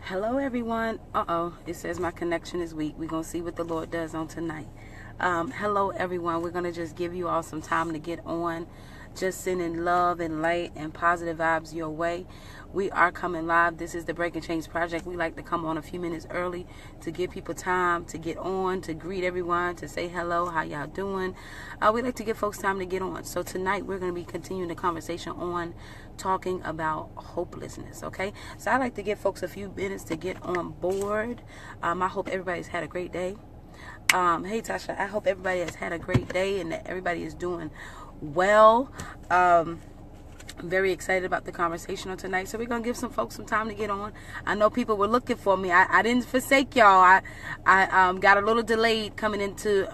Hello everyone. It says my connection is weak. We're gonna see what the Lord does on tonight. Hello everyone. We're gonna just give you all some time to get on, just sending love and light and positive vibes your way. We are coming live. This is the Break and Change Project. We like to come on a few minutes early to give people time to get on, to greet everyone, to say hello, how y'all doing. We like to give folks time to get on. So tonight we're going to be continuing the conversation on talking about hopelessness, okay? So I like to give folks a few minutes to get on board. I hope everybody's had a great day. Hey Tasha, I hope everybody has had a great day and that everybody is doing well. I'm very excited about the conversation on tonight. So we're going to give some folks some time to get on. I know people were looking for me. I didn't forsake y'all. I got a little delayed coming into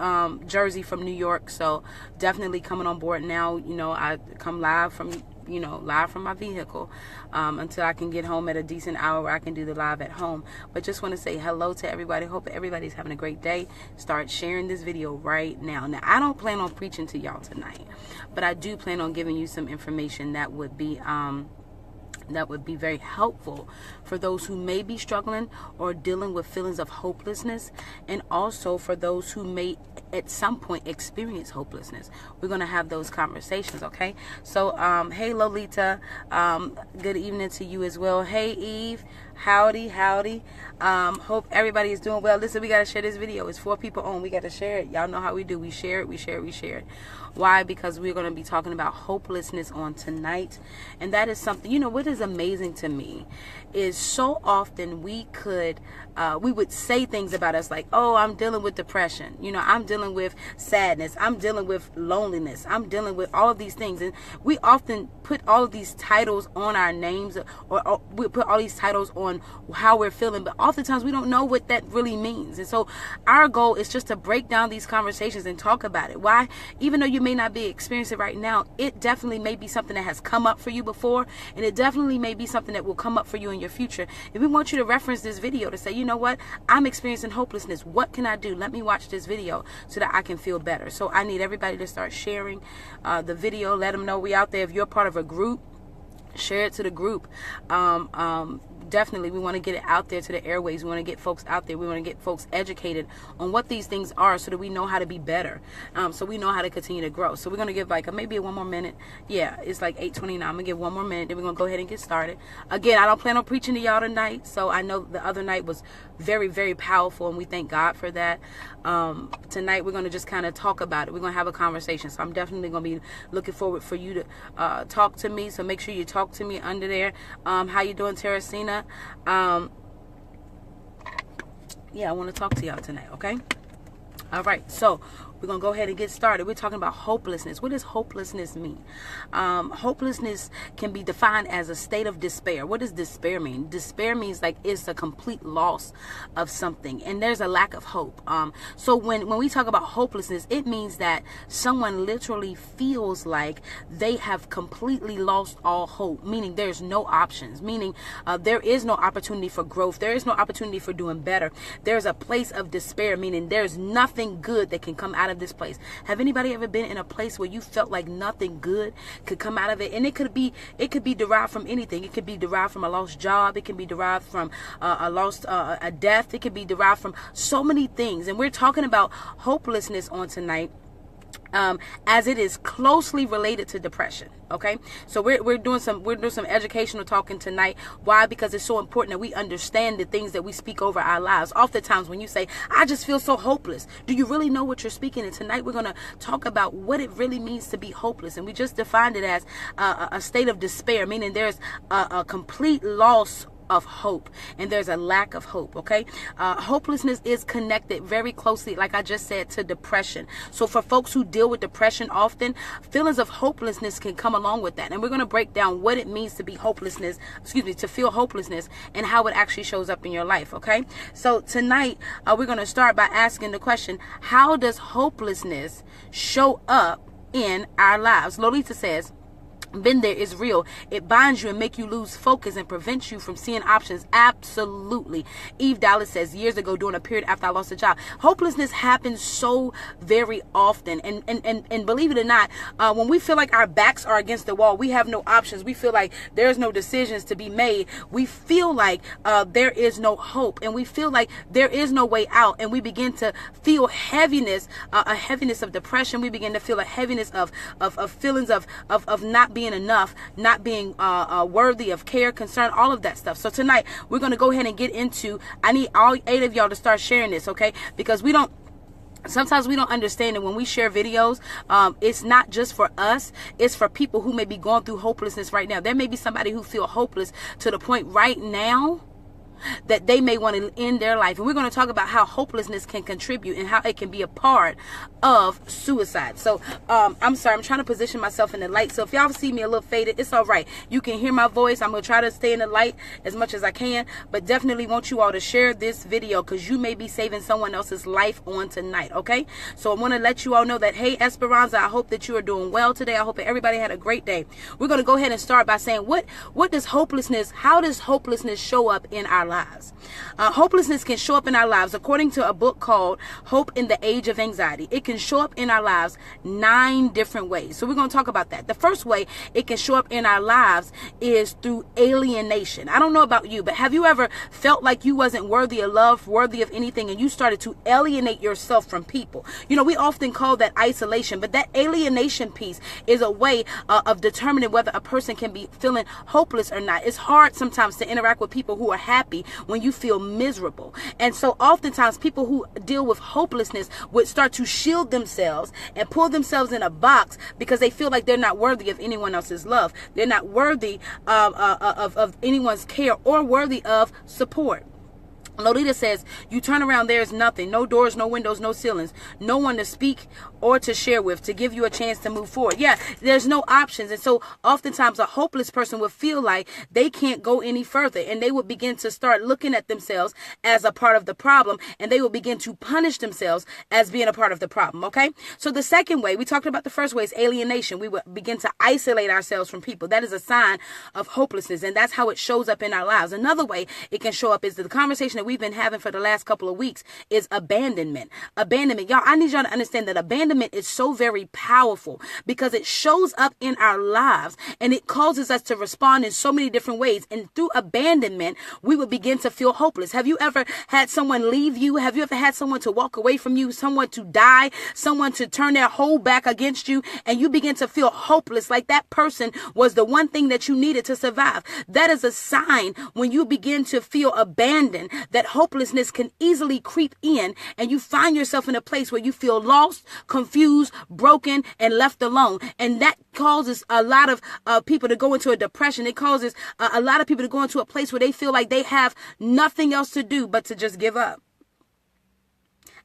Jersey from New York. So definitely coming on board now. You know, I come live from my vehicle until I can get home at a decent hour where I can do the live at home. But just want to say hello to everybody. Hope everybody's having a great day. Start sharing this video right now. Now, I don't plan on preaching to y'all tonight, but I do plan on giving you some information that would be very helpful for those who may be struggling or dealing with feelings of hopelessness, and also for those who may at some point experience hopelessness. We're going to have those conversations, okay? So, hey Lolita, good evening to you as well. Hey Eve, howdy. Hope everybody is doing well. Listen, we got to share this video. It's 4 people on. We got to share it. Y'all know how we do. We share it. Why? Because we're going to be talking about hopelessness on tonight. And that is something, you know, what is amazing to me is so often we would say things about us like, oh, I'm dealing with depression. You know, I'm dealing with sadness. I'm dealing with loneliness. I'm dealing with all of these things. And we often put all of these titles on our names, or we put all these titles on how we're feeling. But oftentimes we don't know what that really means. And so our goal is just to break down these conversations and talk about it. Why? Even though you may not be experiencing it right now, it definitely may be something that has come up for you before, and it definitely may be something that will come up for you in your future. And we want you to reference this video to say, you know what, I'm experiencing hopelessness. What can I do? Let me watch this video so that I can feel better. So I need everybody to start sharing the video. Let them know we out there. If you're part of a group, share it to the group. Definitely, we want to get it out there to the airways. We want to get folks out there. We want to get folks educated on what these things are so that we know how to be better. So we know how to continue to grow. So we're going to give like maybe one more minute. Yeah, it's like 8:29. I'm going to give one more minute. Then we're going to go ahead and get started. Again, I don't plan on preaching to y'all tonight. So I know the other night was very, very powerful, and we thank God for that. Tonight, we're going to just kind of talk about it. We're going to have a conversation. So I'm definitely going to be looking forward for you to talk to me. So make sure you talk to me under there. How you doing, Teresina? Yeah, I want to talk to y'all tonight, okay? All right, so we're going to go ahead and get started. We're talking about hopelessness. What does hopelessness mean? Hopelessness can be defined as a state of despair. What does despair mean? Despair means like it's a complete loss of something, and there's a lack of hope. So when we talk about hopelessness, it means that someone literally feels like they have completely lost all hope, meaning there's no options, meaning there is no opportunity for growth. There is no opportunity for doing better. There's a place of despair, meaning there's nothing good that can come out of this place. Have anybody ever been in a place where you felt like nothing good could come out of it? And it could be derived from anything. It could be derived from a lost job. It can be derived from a death. It could be derived from so many things. And we're talking about hopelessness on tonight, as it is closely related to depression. Okay, so we're doing some educational talking tonight. Why? Because it's so important that we understand the things that we speak over our lives. Oftentimes when you say, I just feel so hopeless, do you really know what you're speaking? And tonight we're going to talk about what it really means to be hopeless. And we just defined it as a state of despair, meaning there's a complete loss of hope, and there's a lack of hope. Okay, hopelessness is connected very closely, like I just said, to depression. So for folks who deal with depression, often feelings of hopelessness can come along with that, and we're going to break down what it means to be to feel hopelessness, and how it actually shows up in your life. Okay, so tonight we're going to start by asking the question, how does hopelessness show up in our lives? Lolita says, been there, is real. It binds you and make you lose focus and prevents you from seeing options. Absolutely. Eve Dallas says, years ago during a period after I lost a job, hopelessness happens so very often. And believe it or not, when we feel like our backs are against the wall, we have no options. We feel like there's no decisions to be made. We feel like there is no hope, and we feel like there is no way out. And we begin to feel heaviness, a heaviness of depression. We begin to feel a heaviness of feelings of not being enough, not being worthy of care, concern, all of that stuff. So tonight we're going to go ahead and get into, I need all 8 of y'all to start sharing this, okay? Because sometimes we don't understand that when we share videos, it's not just for us, it's for people who may be going through hopelessness right now. There may be somebody who feel hopeless to the point right now that they may want to end their life. And we're going to talk about how hopelessness can contribute and how it can be a part of suicide. So I'm sorry, I'm trying to position myself in the light. So if y'all see me a little faded, it's all right. You can hear my voice. I'm going to try to stay in the light as much as I can, but definitely want you all to share this video, because you may be saving someone else's life on tonight. Okay, so I want to let you all know that, hey, Esperanza, I hope that you are doing well today. I hope that everybody had a great day. We're going to go ahead and start by saying, what does hopelessness, how does hopelessness show up in our lives? Hopelessness can show up in our lives according to a book called Hope in the Age of Anxiety. It can show up in our lives 9 different ways. So we're going to talk about that. The first way it can show up in our lives is through alienation. I don't know about you, but have you ever felt like you wasn't worthy of love, worthy of anything, and you started to alienate yourself from people? You know, we often call that isolation, but that alienation piece is a way of determining whether a person can be feeling hopeless or not. It's hard sometimes to interact with people who are happy when you feel miserable. And so oftentimes people who deal with hopelessness would start to shield themselves and pull themselves in a box because they feel like they're not worthy of anyone else's love. They're not worthy of anyone's care or worthy of support. Lolita says, you turn around, there's nothing, no doors, no windows, no ceilings, no one to speak or to share with, to give you a chance to move forward. Yeah, there's no options. And so oftentimes a hopeless person would feel like they can't go any further, and they would begin to start looking at themselves as a part of the problem, and they will begin to punish themselves as being a part of the problem. Okay, so the second way, we talked about the first way, is alienation. We would begin to isolate ourselves from people. That is a sign of hopelessness, and that's how it shows up in our lives. Another way it can show up is the conversation that we've been having for the last couple of weeks is abandonment. Abandonment. Y'all, I need y'all to understand that abandonment is so very powerful because it shows up in our lives and it causes us to respond in so many different ways. And through abandonment, we would begin to feel hopeless. Have you ever had someone leave you? Have you ever had someone to walk away from you? Someone to die? Someone to turn their whole back against you? And you begin to feel hopeless, like that person was the one thing that you needed to survive. That is a sign when you begin to feel abandoned, that hopelessness can easily creep in, and you find yourself in a place where you feel lost, confused, broken, and left alone. And that causes a lot of people to go into a depression. It causes a lot of people to go into a place where they feel like they have nothing else to do but to just give up.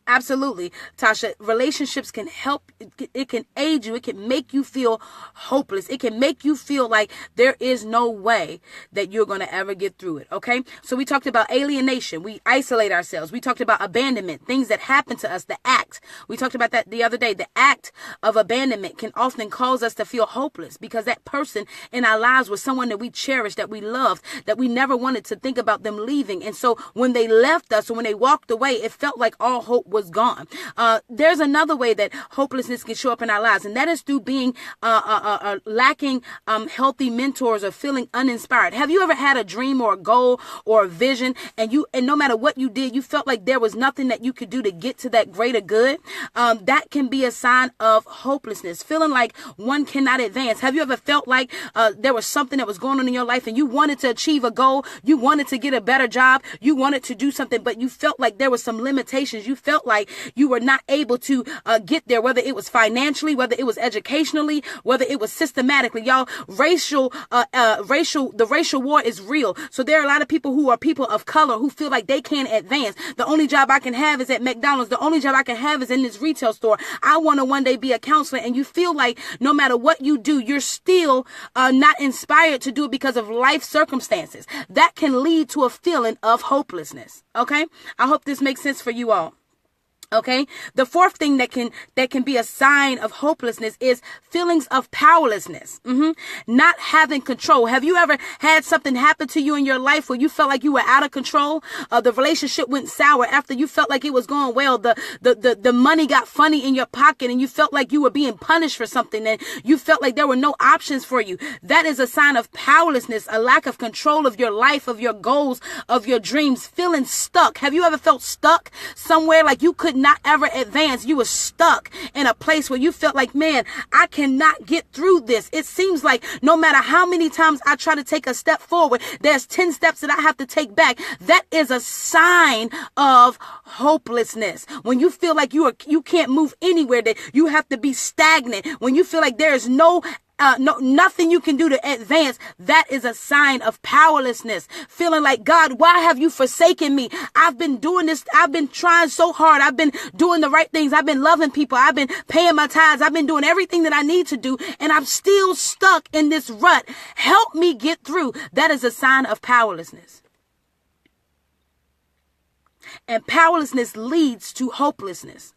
Absolutely, Tasha. Relationships can help. It can aid you. It can make you feel hopeless. It can make you feel like there is no way that you're going to ever get through it. Okay. So we talked about alienation. We isolate ourselves. We talked about abandonment, things that happen to us, the act. We talked about that the other day. The act of abandonment can often cause us to feel hopeless because that person in our lives was someone that we cherished, that we loved, that we never wanted to think about them leaving. And so when they left us or when they walked away, it felt like all hope was gone. There's another way that hopelessness can show up in our lives, and that is through being lacking healthy mentors or feeling uninspired. Have you ever had a dream or a goal or a vision, and no matter what you did, you felt like there was nothing that you could do to get to that greater good? That can be a sign of hopelessness, feeling like one cannot advance. Have you ever felt like there was something that was going on in your life and you wanted to achieve a goal, you wanted to get a better job, you wanted to do something, but you felt like there was some limitations. You felt like you were not able to get there, whether it was financially, whether it was educationally, whether it was systematically. Y'all, the racial war is real. So there are a lot of people who are people of color who feel like they can't advance. The only job I can have is at McDonald's. The only job I can have is in this retail store. I want to one day be a counselor. And you feel like no matter what you do, you're still not inspired to do it because of life circumstances. That can lead to a feeling of hopelessness. Okay? I hope this makes sense for you all. Okay. The fourth thing that can be a sign of hopelessness is feelings of powerlessness. Not having control. Have you ever had something happen to you in your life where you felt like you were out of control? The relationship went sour after you felt like it was going well. The money got funny in your pocket and you felt like you were being punished for something and you felt like there were no options for you. That is a sign of powerlessness, a lack of control of your life, of your goals, of your dreams, feeling stuck. Have you ever felt stuck somewhere like you could not ever advance? You were stuck in a place where you felt like, man, I cannot get through this. It seems like no matter how many times I try to take a step forward, there's 10 steps that I have to take back. That is a sign of hopelessness. When you feel like you can't move anywhere, that you have to be stagnant, when you feel like there is nothing you can do to advance, that is a sign of powerlessness. Feeling like, God, why have you forsaken me? I've been doing this. I've been trying so hard. I've been doing the right things. I've been loving people. I've been paying my tithes. I've been doing everything that I need to do. And I'm still stuck in this rut. Help me get through. That is a sign of powerlessness. And powerlessness leads to hopelessness.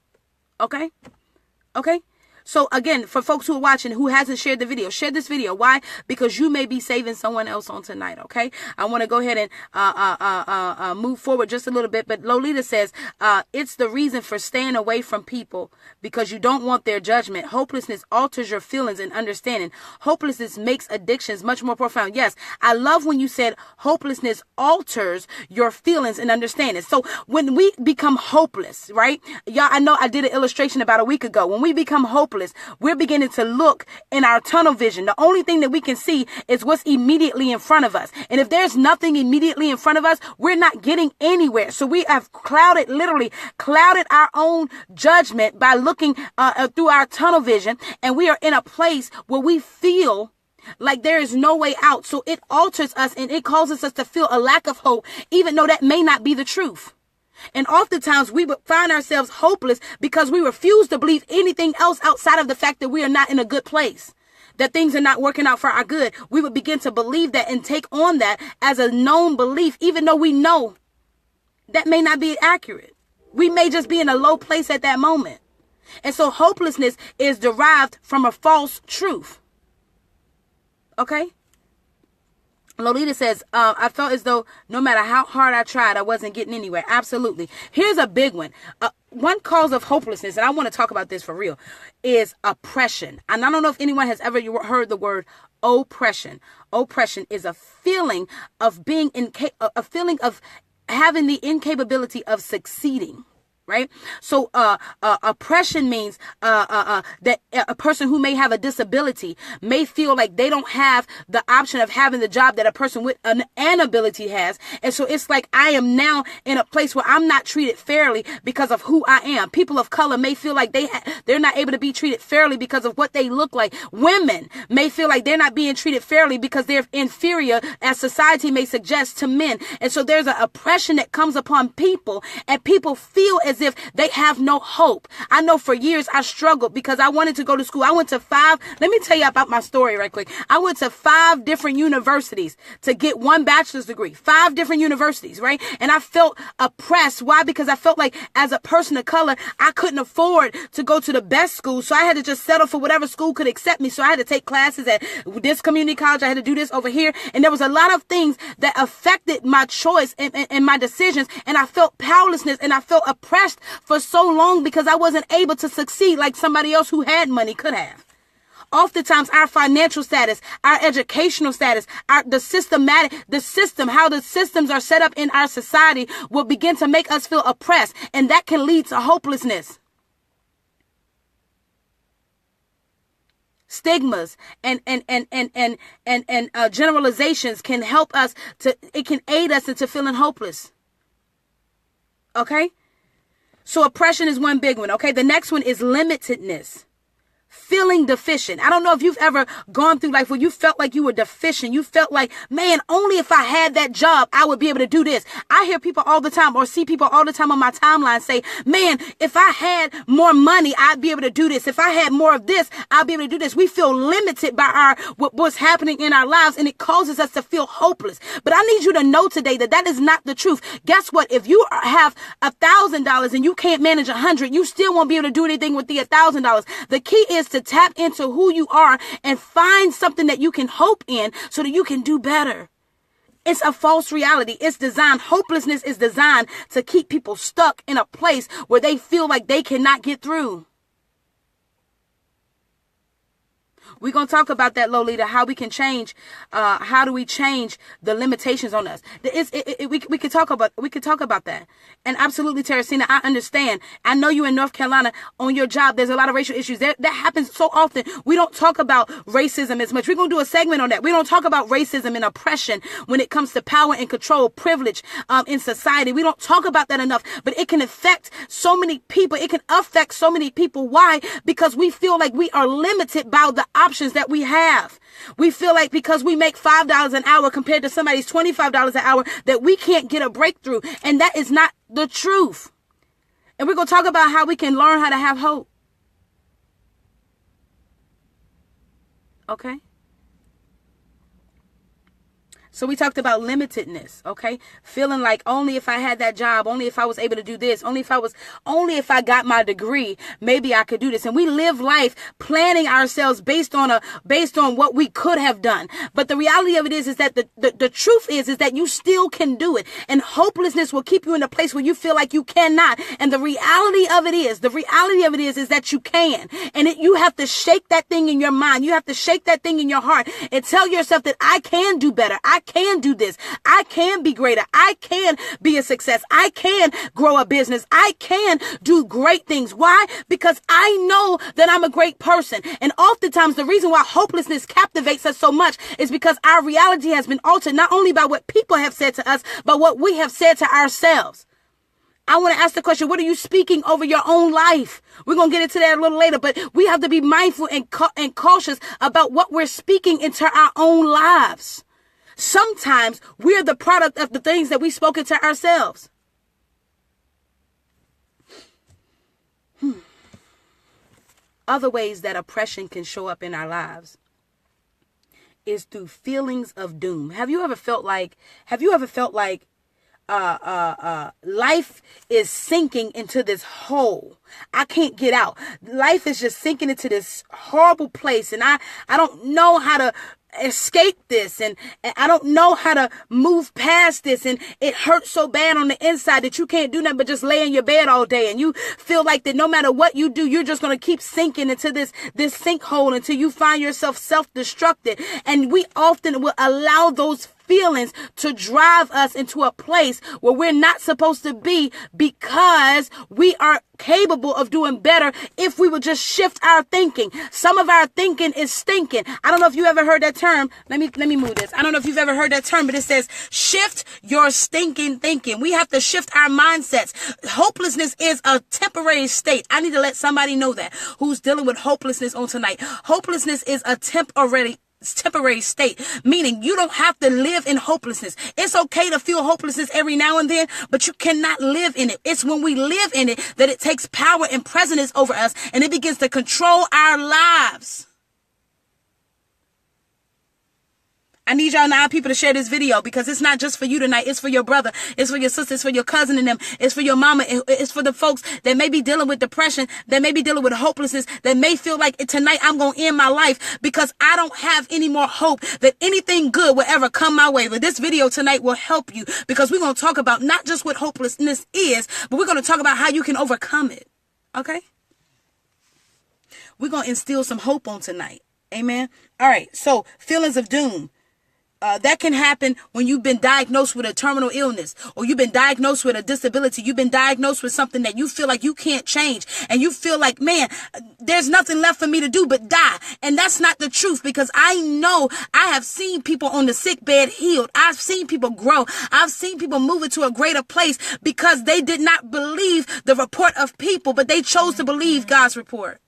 Okay? Okay? So again, for folks who are watching who hasn't shared the video, share this video. Why? Because you may be saving someone else on tonight. Okay. I want to go ahead and move forward just a little bit. But Lolita says it's the reason for staying away from people because you don't want their judgment. Hopelessness alters your feelings and understanding. Hopelessness makes addictions much more profound. Yes, I love when you said hopelessness alters your feelings and understanding. So when we become hopeless, right? Y'all, I know I did an illustration about a week ago. When we become hopeless, we're beginning to look in our tunnel vision. The only thing that we can see is what's immediately in front of us. And if there's nothing immediately in front of us, we're not getting anywhere. So we have literally clouded our own judgment by looking through our tunnel vision. And we are in a place where we feel like there is no way out. So it alters us and it causes us to feel a lack of hope, even though that may not be the truth. And oftentimes we would find ourselves hopeless because we refuse to believe anything else outside of the fact that we are not in a good place, that things are not working out for our good. We would begin to believe that and take on that as a known belief, even though we know that may not be accurate. We may just be in a low place at that moment. And so hopelessness is derived from a false truth. Okay? Lolita says, I felt as though no matter how hard I tried, I wasn't getting anywhere. Absolutely. Here's a big one. One cause of hopelessness, and I want to talk about this for real, is oppression. And I don't know if anyone has ever heard the word oppression. Oppression is a feeling of being a feeling of having the incapability of succeeding. Right? So oppression means that a person who may have a disability may feel like they don't have the option of having the job that a person with an ability has. And so it's like I am now in a place where I'm not treated fairly because of who I am. People of color may feel like they're not able to be treated fairly because of what they look like. Women may feel like they're not being treated fairly because they're inferior, as society may suggest, to men. And so there's an oppression that comes upon people, and people feel as if they have no hope. I know for years I struggled because I wanted to go to school. I went to let me tell you about my story right quick. I went to 5 different universities to get 1 bachelor's degree, 5 different universities, right? And I felt oppressed. Why? Because I felt like as a person of color, I couldn't afford to go to the best school. So I had to just settle for whatever school could accept me. So I had to take classes at this community college. I had to do this over here. And there was a lot of things that affected my choice and my decisions. And I felt powerlessness and I felt oppressed for so long because I wasn't able to succeed like somebody else who had money could have. Oftentimes our financial status, our educational status, how the systems are set up in our society will begin to make us feel oppressed, and that can lead to hopelessness. Stigmas and generalizations can help us it can aid us into feeling hopeless. Okay? So oppression is one big one. Okay. The next one is limitedness. feeling deficient. I don't know if you've ever gone through life where you felt like you were deficient. You felt like, man, only if I had that job, I would be able to do this. I hear people all the time or see people all the time on my timeline say, man, if I had more money, I'd be able to do this. If I had more of this, I'll be able to do this. We feel limited by what's happening in our lives, and it causes us to feel hopeless. But I need you to know today that that is not the truth. Guess what? If you have $1,000 and you can't manage 100, you still won't be able to do anything with the $1,000. The key is to tap into who you are and find something that you can hope in so that you can do better. It's a false reality. It's designed. Hopelessness is designed to keep people stuck in a place where they feel like they cannot get through. We're going to talk about that, Lolita, how we can change. How do we change the limitations on us? We could talk about that. And absolutely, Teresina, I understand. I know you in North Carolina on your job. There's a lot of racial issues. That happens so often. We don't talk about racism as much. We're going to do a segment on that. We don't talk about racism and oppression when it comes to power and control, privilege in society. We don't talk about that enough. But it can affect so many people. It can affect so many people. Why? Because we feel like we are limited by the options that we have. We feel like because we make $5 an hour compared to somebody's $25 an hour that we can't get a breakthrough. And that is not the truth. And we're going to talk about how we can learn how to have hope. Okay? So we talked about limitedness, okay? Feeling like only if I had that job, only if I was able to do this, only if I got my degree, maybe I could do this. And we live life planning ourselves based on what we could have done. But the reality of it is that the truth is that you still can do it. And hopelessness will keep you in a place where you feel like you cannot. And the reality of it is that you can. And you have to shake that thing in your mind. You have to shake that thing in your heart and tell yourself that I can do better. I can do this. I can be greater. I can be a success. I can grow a business. I can do great things. Why? Because I know that I'm a great person. And oftentimes the reason why hopelessness captivates us so much is because our reality has been altered not only by what people have said to us, but what we have said to ourselves. I want to ask the question, what are you speaking over your own life? We're going to get into that a little later, but we have to be mindful and cautious about what we're speaking into our own lives. Sometimes we're the product of the things that we spoke into ourselves. Other ways that oppression can show up in our lives is through feelings of doom. Have you ever felt like life is sinking into this hole? I can't get out. Life is just sinking into this horrible place, and I don't know how to escape this, and I don't know how to move past this, and it hurts so bad on the inside that you can't do nothing but just lay in your bed all day, and you feel like that no matter what you do, you're just going to keep sinking into this sinkhole until you find yourself self-destructed. And we often will allow those feelings to drive us into a place where we're not supposed to be, because we are capable of doing better if we would just shift our thinking. Some of our thinking is stinking. I don't know if you ever heard that term. Let me move this. I don't know if you've ever heard that term, but it says shift your stinking thinking. We have to shift our mindsets. Hopelessness is a temporary state. I need to let somebody know that who's dealing with hopelessness on tonight. Hopelessness is a temporary state, meaning you don't have to live in hopelessness. It's okay to feel hopelessness every now and then, but you cannot live in it. It's when we live in it that it takes power and precedence over us, and it begins to control our lives. I need y'all 9 people to share this video, because it's not just for you tonight. It's for your brother. It's for your sister. It's for your cousin and them. It's for your mama. It's for the folks that may be dealing with depression, that may be dealing with hopelessness, that may feel like tonight I'm going to end my life because I don't have any more hope that anything good will ever come my way. But this video tonight will help you, because we're going to talk about not just what hopelessness is, but we're going to talk about how you can overcome it. Okay? We're going to instill some hope on tonight. Amen. All right. So feelings of doom. That can happen when you've been diagnosed with a terminal illness, or you've been diagnosed with a disability. You've been diagnosed with something that you feel like you can't change, and you feel like, man, there's nothing left for me to do but die. And that's not the truth, because I know I have seen people on the sick bed healed. I've seen people grow. I've seen people move into a greater place because they did not believe the report of people, but they chose to believe God's report.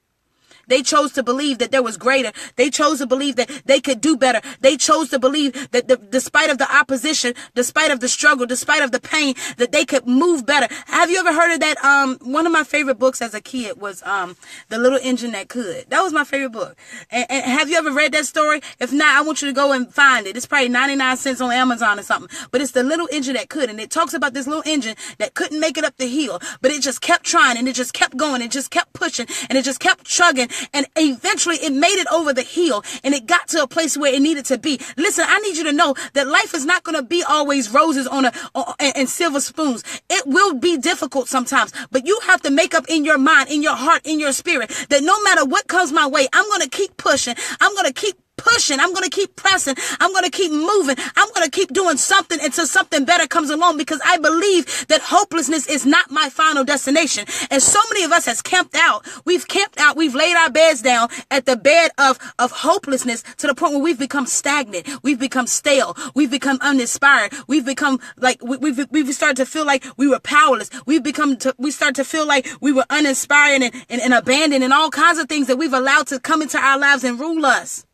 They chose to believe that there was greater. They chose to believe that they could do better. They chose to believe that despite of the opposition, despite of the struggle, despite of the pain, that they could move better. Have you ever heard of that? One of my favorite books as a kid was The Little Engine That Could. That was my favorite book. And have you ever read that story? If not, I want you to go and find it. It's probably 99 cents on Amazon or something. But it's The Little Engine That Could. And it talks about this little engine that couldn't make it up the hill, but it just kept trying, and it just kept going, it just kept pushing, and it just kept chugging, and eventually it made it over the hill, and it got to a place where it needed to be. Listen, I need you to know that life is not going to be always roses and silver spoons. It will be difficult sometimes, but you have to make up in your mind, in your heart, in your spirit, that no matter what comes my way, I'm going to keep pushing. I'm going to keep pushing. I'm going to keep pressing. I'm going to keep moving. I'm going to keep doing something until something better comes along, because I believe that hopelessness is not my final destination. And so many of us has camped out. We've camped out. We've laid our beds down at the bed of hopelessness, to the point where we've become stagnant. We've become stale. We've become uninspired. We've become like, we've started to feel like we were powerless. We start to feel like we were uninspired and abandoned, and all kinds of things that we've allowed to come into our lives and rule us.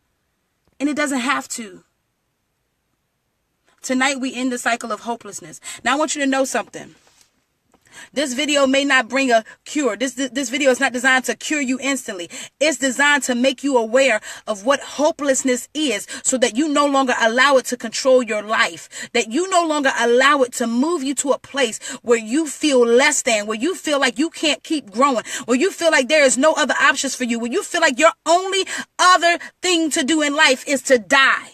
And it doesn't have to. Tonight we end the cycle of hopelessness. Now I want you to know something. This video may not bring a cure. This video is not designed to cure you instantly. It's designed to make you aware of what hopelessness is, so that you no longer allow it to control your life. That you no longer allow it to move you to a place where you feel less than, where you feel like you can't keep growing, where you feel like there is no other options for you, where you feel like your only other thing to do in life is to die.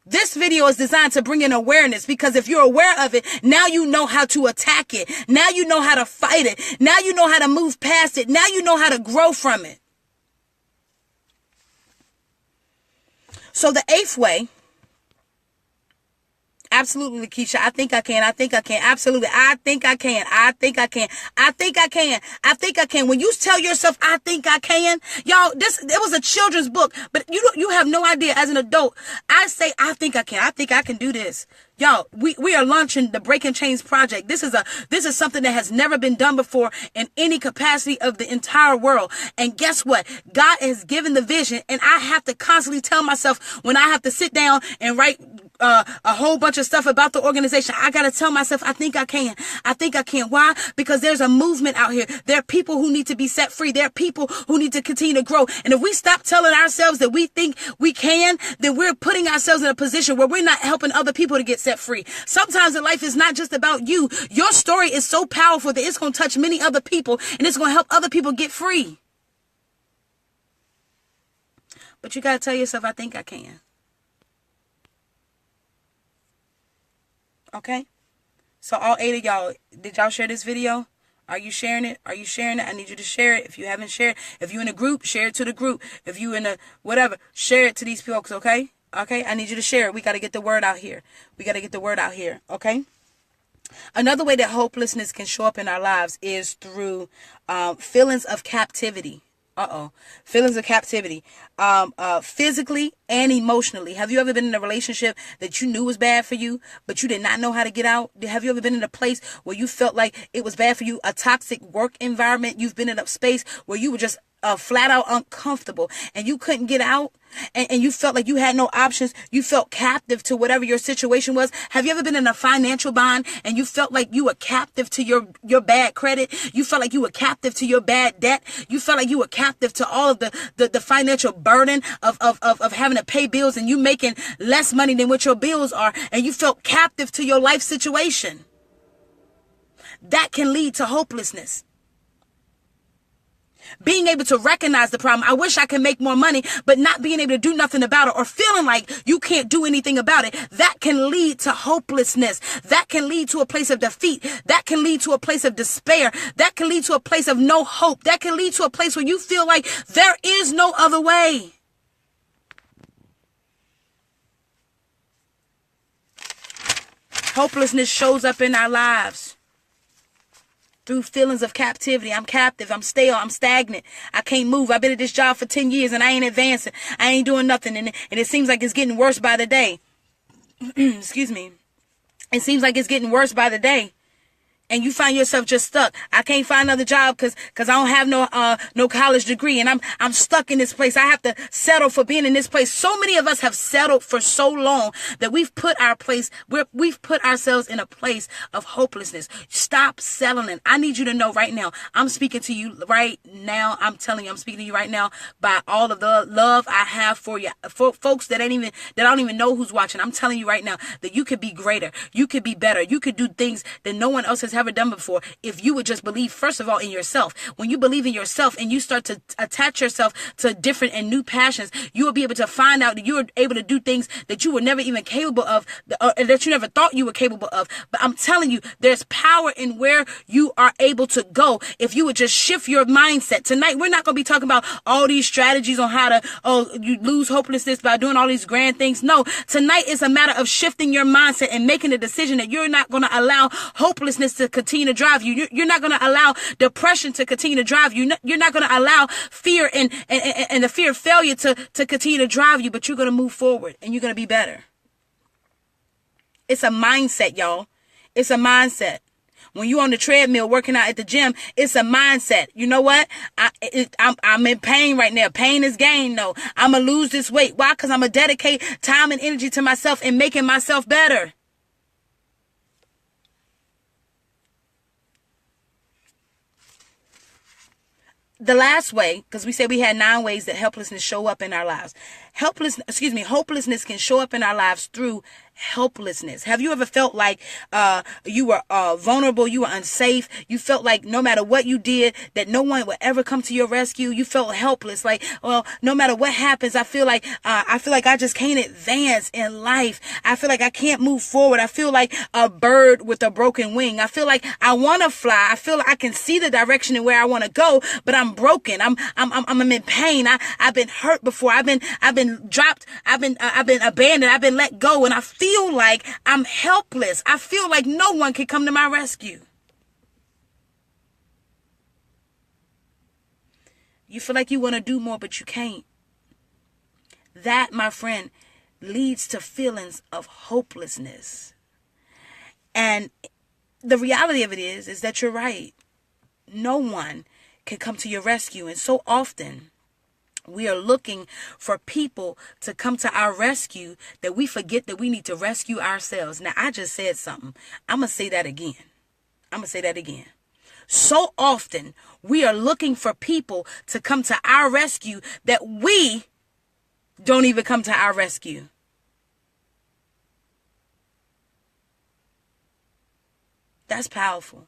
This video is designed to bring in awareness, because if you're aware of it, now you know how to attack it. Now you know how to fight it. Now you know how to move past it. Now you know how to grow from it. So the 8th way, absolutely, Lakeisha, I think I can. I think I can. Absolutely. I think I can. I think I can. I think I can. I think I can. When you tell yourself, I think I can, y'all, it was a children's book, but you have no idea. As an adult, I say, I think I can. I think I can do this. Y'all, we are launching the Breaking Chains project. This is something that has never been done before in any capacity of the entire world. And guess what? God has given the vision, and I have to constantly tell myself, when I have to sit down and write a whole bunch of stuff about the organization, I got to tell myself, I think I can. I think I can. Why? Because there's a movement out here. There are people who need to be set free. There are people who need to continue to grow. And if we stop telling ourselves that we think we can, then we're putting ourselves in a position where we're not helping other people to get set free. Sometimes in life, it's not just about you. Your story is so powerful that it's going to touch many other people, and it's going to help other people get free. But you got to tell yourself, I think I can. Okay? So all 8 of y'all, did y'all share this video? Are you sharing it? Are you sharing it? I need you to share it. If you haven't shared, if you're in a group, share it to the group. If you in a whatever, share it to these folks, okay? Okay? I need you to share it. We got to get the word out here. We got to get the word out here, okay? Another way that hopelessness can show up in our lives is through feelings of captivity. Feelings of captivity, physically and emotionally. Have you ever been in a relationship that you knew was bad for you, but you did not know how to get out? Have you ever been in a place where you felt like it was bad for you? A toxic work environment. You've been in a space where you were just flat out uncomfortable and you couldn't get out, and you felt like you had no options. You felt captive to whatever your situation was. Have you ever been in a financial bind and you felt like you were captive to your bad credit? You felt like you were captive to your bad debt. You felt like you were captive to all of the financial burden of having to pay bills, and you making less money than what your bills are, and you felt captive to your life situation. That can lead to hopelessness. Being able to recognize the problem. I wish I could make more money, but not being able to do nothing about it, or feeling like you can't do anything about it. That can lead to hopelessness. That can lead to a place of defeat. That can lead to a place of despair. That can lead to a place of no hope. That can lead to a place where you feel like there is no other way. Hopelessness shows up in our lives through feelings of captivity. I'm captive. I'm stale. I'm stagnant. I can't move. I've been at this job for 10 years and I ain't advancing. I ain't doing nothing. And it seems like it's getting worse by the day. Excuse me. It seems like it's getting worse by the day. and you find yourself just stuck. I can't find another job because I don't have no college degree, and I'm stuck in this place. I have to settle for being in this place. So many of us have settled for so long that we've put ourselves in a place of hopelessness. Stop settling. I need you to know right now. I'm speaking to you right now. I'm telling you, I'm speaking to you right now by all of the love I have for you, for folks that I don't even know who's watching. I'm telling you right now that you could be greater. You could be better. You could do things that no one else has ever done before if you would just believe, first of all, in yourself. When you believe in yourself and you start to attach yourself to different and new passions, you will be able to find out that you are able to do things that you were never even capable of, that you never thought you were capable of. But I'm telling you, there's power in where you are able to go if you would just shift your mindset. Tonight, we're not going to be talking about all these strategies on how to, you lose hopelessness by doing all these grand things. No, tonight is a matter of shifting your mindset and making a decision that you're not going to allow hopelessness to continue to drive you. You're not going to allow depression to continue to drive you. You're not going to allow fear and the fear of failure to continue to drive you, but you're going to move forward and you're going to be better. It's a mindset, y'all. It's a mindset. When you're on the treadmill working out at the gym, it's a mindset. You know what? I'm in pain right now. Pain is gain. No, I'm going to lose this weight. Why? Because I'm going to dedicate time and energy to myself and making myself better. The last way, because we said we had 9 ways that helplessness show up in our lives. Hopelessness can show up in our lives through helplessness. Have you ever felt like you were vulnerable, you were unsafe, you felt like no matter what you did that no one would ever come to your rescue? You felt helpless, like, well, no matter what happens, I feel like I just can't advance in life. I feel like I can't move forward. I feel like a bird with a broken wing. I feel like I want to fly. I feel like I can see the direction and where I want to go, but I'm broken. I'm in pain. I've been hurt before. I've been dropped. I've been abandoned. I've been let go, and I feel like I'm helpless. I feel like no one can come to my rescue. You feel like you want to do more, but you can't. That, my friend, leads to feelings of hopelessness. And the reality of it is that you're right. No one can come to your rescue. And so often we are looking for people to come to our rescue that we forget that we need to rescue ourselves. Now, I just said something. I'm going to say that again. So often we are looking for people to come to our rescue that we don't even come to our rescue. That's powerful.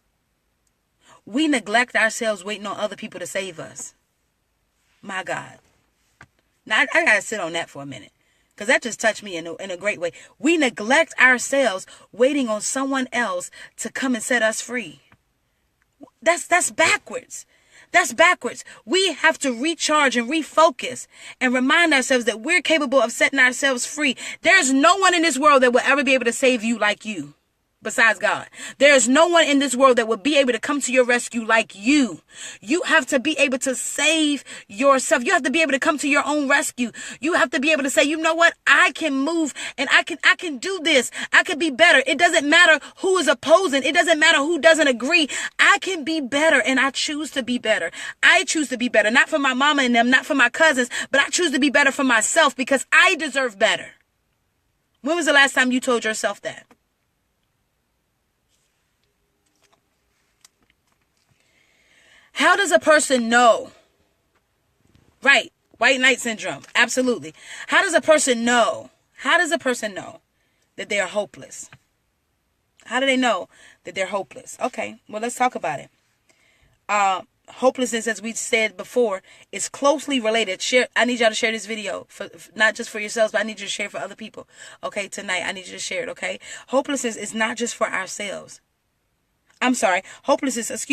We neglect ourselves waiting on other people to save us. My God. Now, I got to sit on that for a minute, because that just touched me in a great way. We neglect ourselves waiting on someone else to come and set us free. That's backwards. That's backwards. We have to recharge and refocus and remind ourselves that we're capable of setting ourselves free. There's no one in this world that will ever be able to save you like you. Besides God, there's no one in this world that will be able to come to your rescue like you. You have to be able to save yourself. You have to be able to come to your own rescue. You have to be able to say, you know what? I can move and I can do this. I can be better. It doesn't matter who is opposing. It doesn't matter who doesn't agree. I can be better, and I choose to be better. I choose to be better, not for my mama and them, not for my cousins, but I choose to be better for myself because I deserve better. When was the last time you told yourself that? How does a person know? Right. White knight syndrome. Absolutely. How does a person know? How does a person know that they are hopeless? How do they know that they're hopeless? Okay. Well, let's talk about it. Hopelessness, as we said before, is closely related. I need y'all to share this video, for not just for yourselves, but I need you to share it for other people. Okay. Tonight, I need you to share it. Okay. Hopelessness is not just for ourselves. I'm sorry. Hopelessness is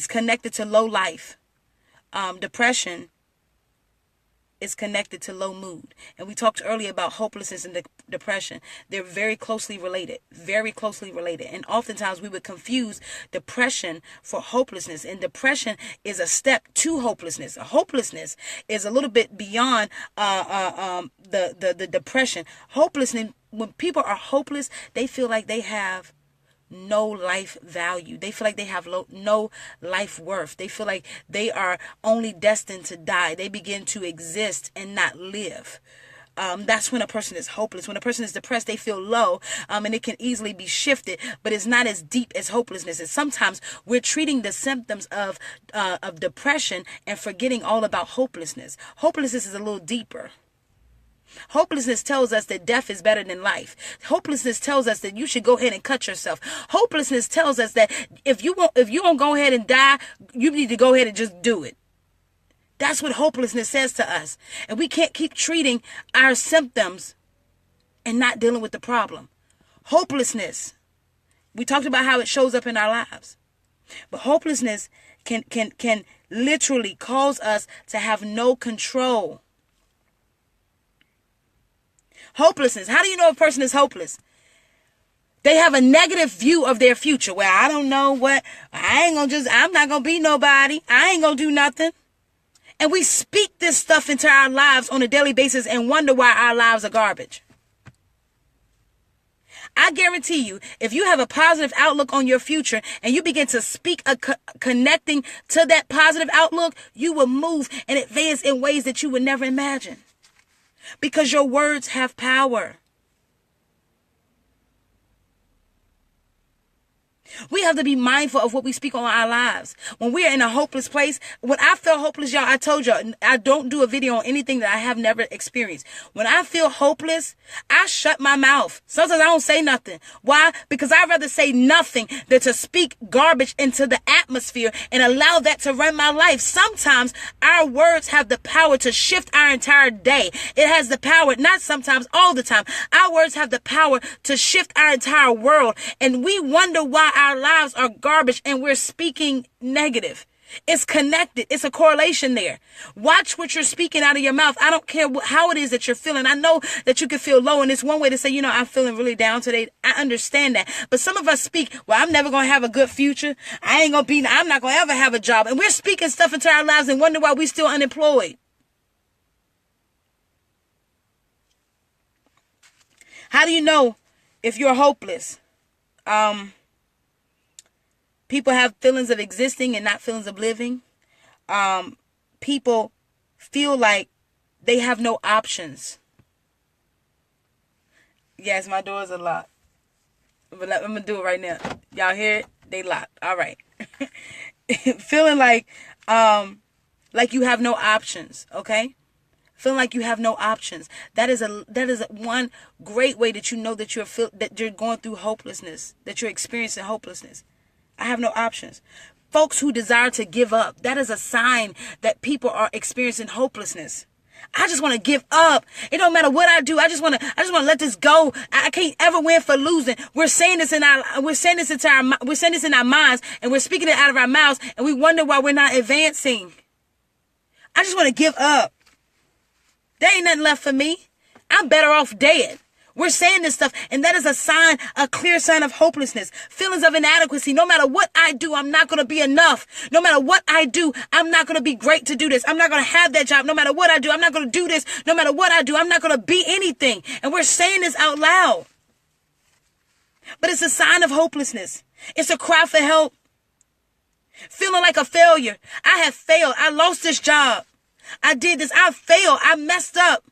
connected to low life. Depression is connected to low mood. And we talked earlier about hopelessness and depression. They're very closely related. And oftentimes we would confuse depression for hopelessness. And depression is a step to hopelessness. Hopelessness is a little bit beyond the depression. Hopelessness, when people are hopeless, they feel like they have no life value. They feel like they have no life worth. They feel like they are only destined to die. They begin to exist and not live. That's when a person is hopeless. When a person is depressed, they feel low, and it can easily be shifted, but it's not as deep as hopelessness. And sometimes we're treating the symptoms of depression and forgetting all about hopelessness. Hopelessness is a little deeper. Hopelessness tells us that death is better than life. Hopelessness tells us that you should go ahead and cut yourself. Hopelessness tells us that if you won't go ahead and die, you need to go ahead and just do it. That's what hopelessness says to us. And we can't keep treating our symptoms and not dealing with the problem. Hopelessness, we talked about how it shows up in our lives. But hopelessness can literally cause us to have no control. Hopelessness. How do you know a person is hopeless? They have a negative view of their future. Well, I don't know what, I'm not going to be nobody. I ain't going to do nothing. And we speak this stuff into our lives on a daily basis and wonder why our lives are garbage. I guarantee you, if you have a positive outlook on your future and you begin to speak connecting to that positive outlook, you will move and advance in ways that you would never imagine. Because your words have power. We have to be mindful of what we speak on our lives. When we are in a hopeless place, when I feel hopeless, y'all, I told y'all, I don't do a video on anything that I have never experienced. When I feel hopeless, I shut my mouth. Sometimes I don't say nothing. Why? Because I'd rather say nothing than to speak garbage into the atmosphere and allow that to run my life. Sometimes our words have the power to shift our entire day. It has the power, not sometimes, all the time. Our words have the power to shift our entire world. And we wonder why our lives are garbage and we're speaking negative. It's connected. It's a correlation there. Watch what you're speaking out of your mouth. I don't care how it is that you're feeling. I know that you can feel low, and it's one way to say, I'm feeling really down today. I understand that. But some of us speak, well, I'm never going to have a good future. I'm not going to ever have a job. And we're speaking stuff into our lives and wonder why we're still unemployed. How do you know if you're hopeless? People have feelings of existing and not feelings of living. People feel like they have no options. Yes, my doors are locked. But I'm going to do it right now. Y'all hear it? They locked. All right. Feeling like you have no options, okay? Feeling like you have no options. That is one great way that you know that you're going through hopelessness, that you're experiencing hopelessness. I have no options. Folks who desire to give up, that is a sign that people are experiencing hopelessness. I just want to give up. It don't matter what I do. I just want to let this go. I can't ever win for losing. We're saying this in our minds, and we're speaking it out of our mouths, and we wonder why we're not advancing. I just want to give up. There ain't nothing left for me. I'm better off dead. We're saying this stuff, and that is a clear sign of hopelessness. Feelings of inadequacy. No matter what I do, I'm not going to be enough. No matter what I do, I'm not going to be great to do this. I'm not going to have that job. No matter what I do, I'm not going to do this. No matter what I do, I'm not going to be anything. And we're saying this out loud. But it's a sign of hopelessness. It's a cry for help. Feeling like a failure. I have failed. I lost this job. I did this. I failed. I messed up.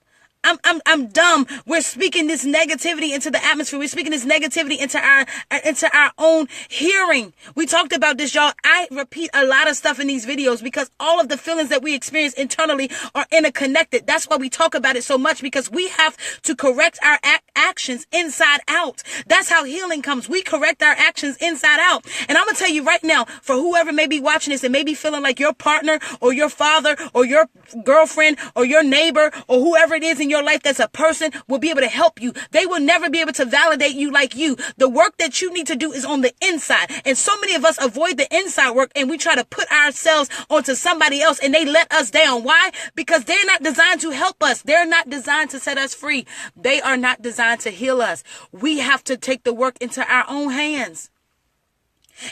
I'm dumb. We're speaking this negativity into the atmosphere. We're speaking this negativity into our own hearing. We talked about this, y'all. I repeat a lot of stuff in these videos because all of the feelings that we experience internally are interconnected. That's why we talk about it so much, because we have to correct our actions inside out. That's how healing comes. We correct our actions inside out. And I'm going to tell you right now, for whoever may be watching this and may be feeling like your partner or your father or your girlfriend or your neighbor or whoever it is in your life that's a person will be able to help you. They will never be able to validate you like you. The work that you need to do is on the inside. And so many of us avoid the inside work and we try to put ourselves onto somebody else and they let us down. Why? Because they're not designed to help us. They're not designed to set us free. They are not designed to heal us. We have to take the work into our own hands.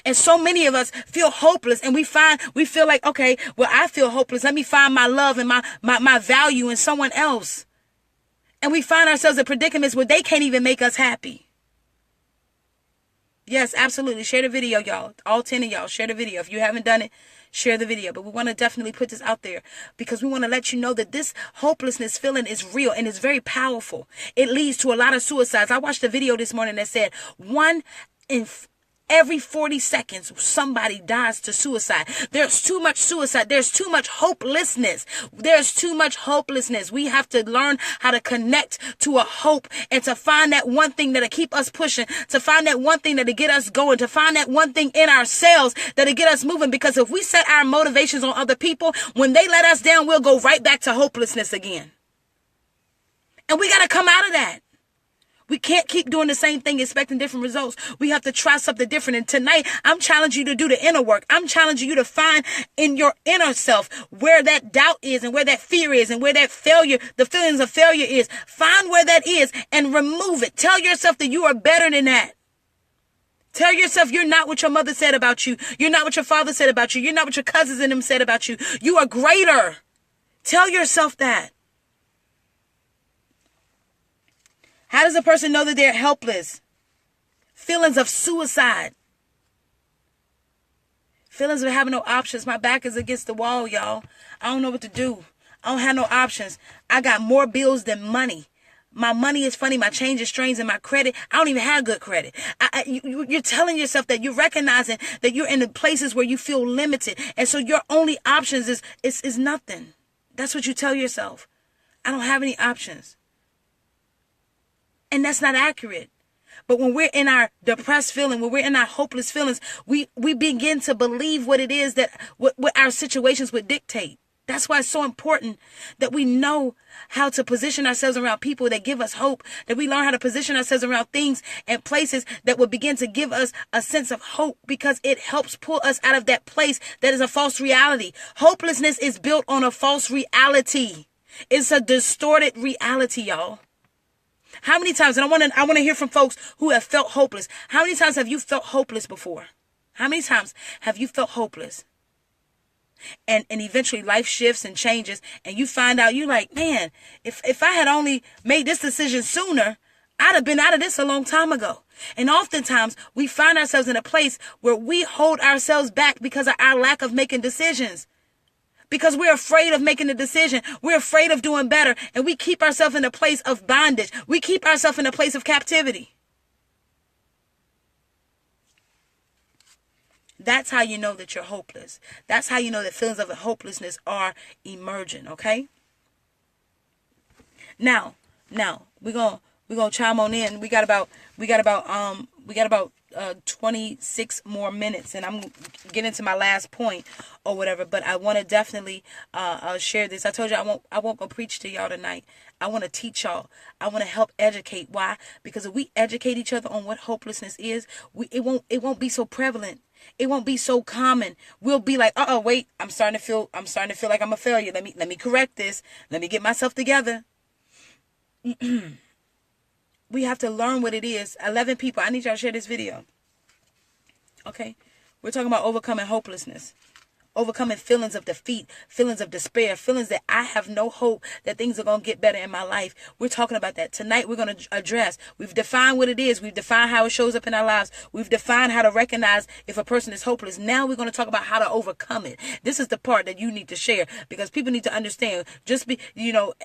And so many of us feel hopeless and we feel like, okay, well, I feel hopeless. Let me find my love and my value in someone else. And we find ourselves in predicaments where they can't even make us happy. Yes, absolutely. Share the video, y'all. All 10 of y'all, share the video. If you haven't done it, share the video. But we want to definitely put this out there because we want to let you know that this hopelessness feeling is real and it's very powerful. It leads to a lot of suicides. I watched a video this morning that said every 40 seconds, somebody dies to suicide. There's too much suicide. There's too much hopelessness. There's too much hopelessness. We have to learn how to connect to a hope and to find that one thing that'll keep us pushing, to find that one thing that'll get us going, to find that one thing in ourselves that'll get us moving. Because if we set our motivations on other people, when they let us down, we'll go right back to hopelessness again. And we got to come out of that. We can't keep doing the same thing, expecting different results. We have to try something different. And tonight, I'm challenging you to do the inner work. I'm challenging you to find in your inner self where that doubt is and where that fear is and where that failure, the feelings of failure is. Find where that is and remove it. Tell yourself that you are better than that. Tell yourself you're not what your mother said about you. You're not what your father said about you. You're not what your cousins and them said about you. You are greater. Tell yourself that. How does a person know that they're helpless? Feelings of suicide. Feelings of having no options. My back is against the wall, y'all. I don't know what to do. I don't have no options. I got more bills than money. My money is funny. My change is strange, and my credit, I don't even have good credit. You're telling yourself that, you're recognizing that you're in the places where you feel limited. And so your only options is nothing. That's what you tell yourself. I don't have any options. And that's not accurate. But when we're in our depressed feeling, when we're in our hopeless feelings, we begin to believe what it is that what our situations would dictate. That's why it's so important that we know how to position ourselves around people that give us hope, that we learn how to position ourselves around things and places that will begin to give us a sense of hope, because it helps pull us out of that place that is a false reality. Hopelessness is built on a false reality. It's a distorted reality, y'all. How many times, and I want to hear from folks who have felt hopeless. How many times have you felt hopeless before? How many times have you felt hopeless? And eventually life shifts and changes, and you find out, you're like, man, if I had only made this decision sooner, I'd have been out of this a long time ago. And oftentimes we find ourselves in a place where we hold ourselves back because of our lack of making decisions. Because we're afraid of making a decision. We're afraid of doing better. And we keep ourselves in a place of bondage. We keep ourselves in a place of captivity. That's how you know that you're hopeless. That's how you know that feelings of hopelessness are emerging, okay? Now, we're gonna chime on in. We got about 26 more minutes, and I'm getting to my last point or whatever. But I want to definitely share this. I told you I won't go preach to y'all tonight. I want to teach y'all. I want to help educate. Why? Because if we educate each other on what hopelessness is, it won't be so prevalent. It won't be so common. We'll be like, wait, I'm starting to feel like I'm a failure. Let me correct this. Let me get myself together. We have to learn what it is. 11 people. I need y'all to share this video. Okay? We're talking about overcoming hopelessness. Overcoming feelings of defeat, feelings of despair, feelings that I have no hope that things are going to get better in my life. We're talking about that. Tonight we're going to address. We've defined what it is. We've defined how it shows up in our lives. We've defined how to recognize if a person is hopeless. Now we're going to talk about how to overcome it. This is the part that you need to share, because people need to understand.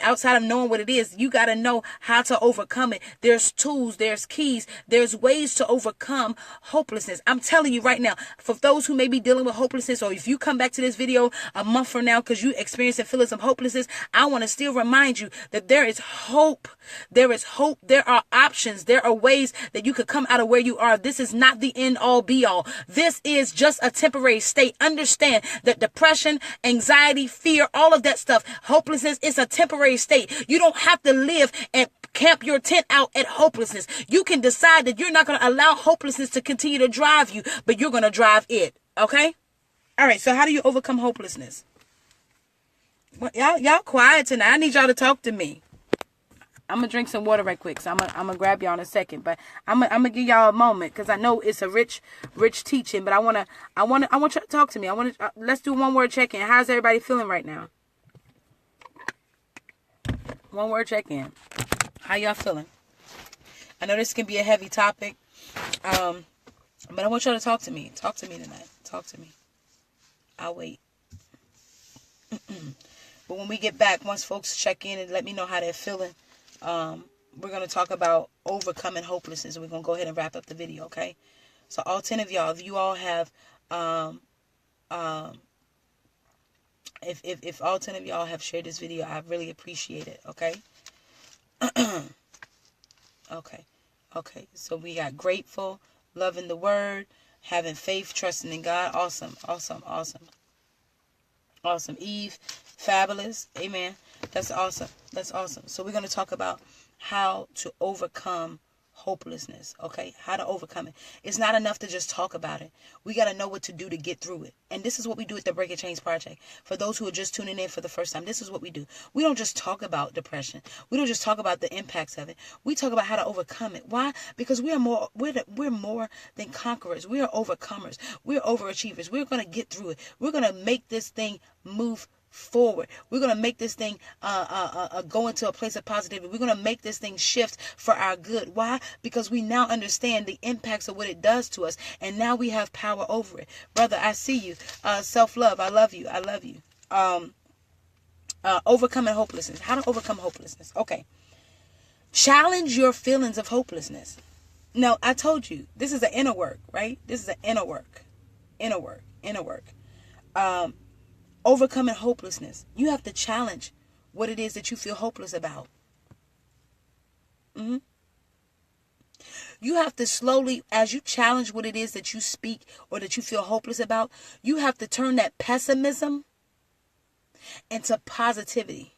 Outside of knowing what it is, you got to know how to overcome it. There's tools, there's keys, there's ways to overcome hopelessness. I'm telling you right now, for those who may be dealing with hopelessness, or if you come back to this video a month from now because you experiencing feelings of hopelessness, I want to still remind you that there is hope. There is hope. There are options. There are ways that you could come out of where you are. This is not the end all be all. This is just a temporary state. Understand that depression, anxiety, fear, all of that stuff, hopelessness is a temporary state. You don't have to live and camp your tent out at hopelessness. You can decide that you're not going to allow hopelessness to continue to drive you, but you're going to drive it. Okay? All right, so how do you overcome hopelessness? Well, y'all quiet tonight. I need y'all to talk to me. I'm going to drink some water right quick, so I'm going to grab y'all in a second. But I'm going to give y'all a moment, because I know it's a rich teaching, but I want you to talk to me. Let's do one word check-in. How's everybody feeling right now? One word check-in. How y'all feeling? I know this can be a heavy topic. But I want y'all to talk to me. Talk to me tonight. Talk to me. I'll wait. But when we get back, once folks check in and let me know how they're feeling, we're going to talk about overcoming hopelessness. And we're going to go ahead and wrap up the video, okay? So all 10 of y'all, if you all have, if all 10 of y'all have shared this video, I really appreciate it, okay? Okay. So we got grateful, loving the word, having faith, trusting in God. Awesome. Eve, fabulous. Amen. That's awesome. So we're going to talk about how to overcome hopelessness, okay? How to overcome it. It's not enough to just talk about it. We got to know what to do to get through it. And this is what we do at the Breaking Chains Project. For those who are just tuning in for the first time, this is what we do. We don't just talk about depression. We don't just talk about the impacts of it. We talk about how to overcome it. Why? Because we're more than conquerors. We are overcomers. We're overachievers. We're going to get through it. We're going to make this thing move forward. We're going to make this thing go into a place of positivity. We're going to make this thing shift for our good. Why? Because we now understand the impacts of what it does to us, and now we have power over it. Brother, I see you. Self-love. I love you. Overcoming hopelessness. How to overcome hopelessness. Okay. Challenge your feelings of hopelessness. Now, I told you, this is an inner work, right? This is an inner work. Overcoming hopelessness. You have to challenge what it is that you feel hopeless about. You have to slowly, as you challenge what it is that you speak or that you feel hopeless about, you have to turn that pessimism into positivity.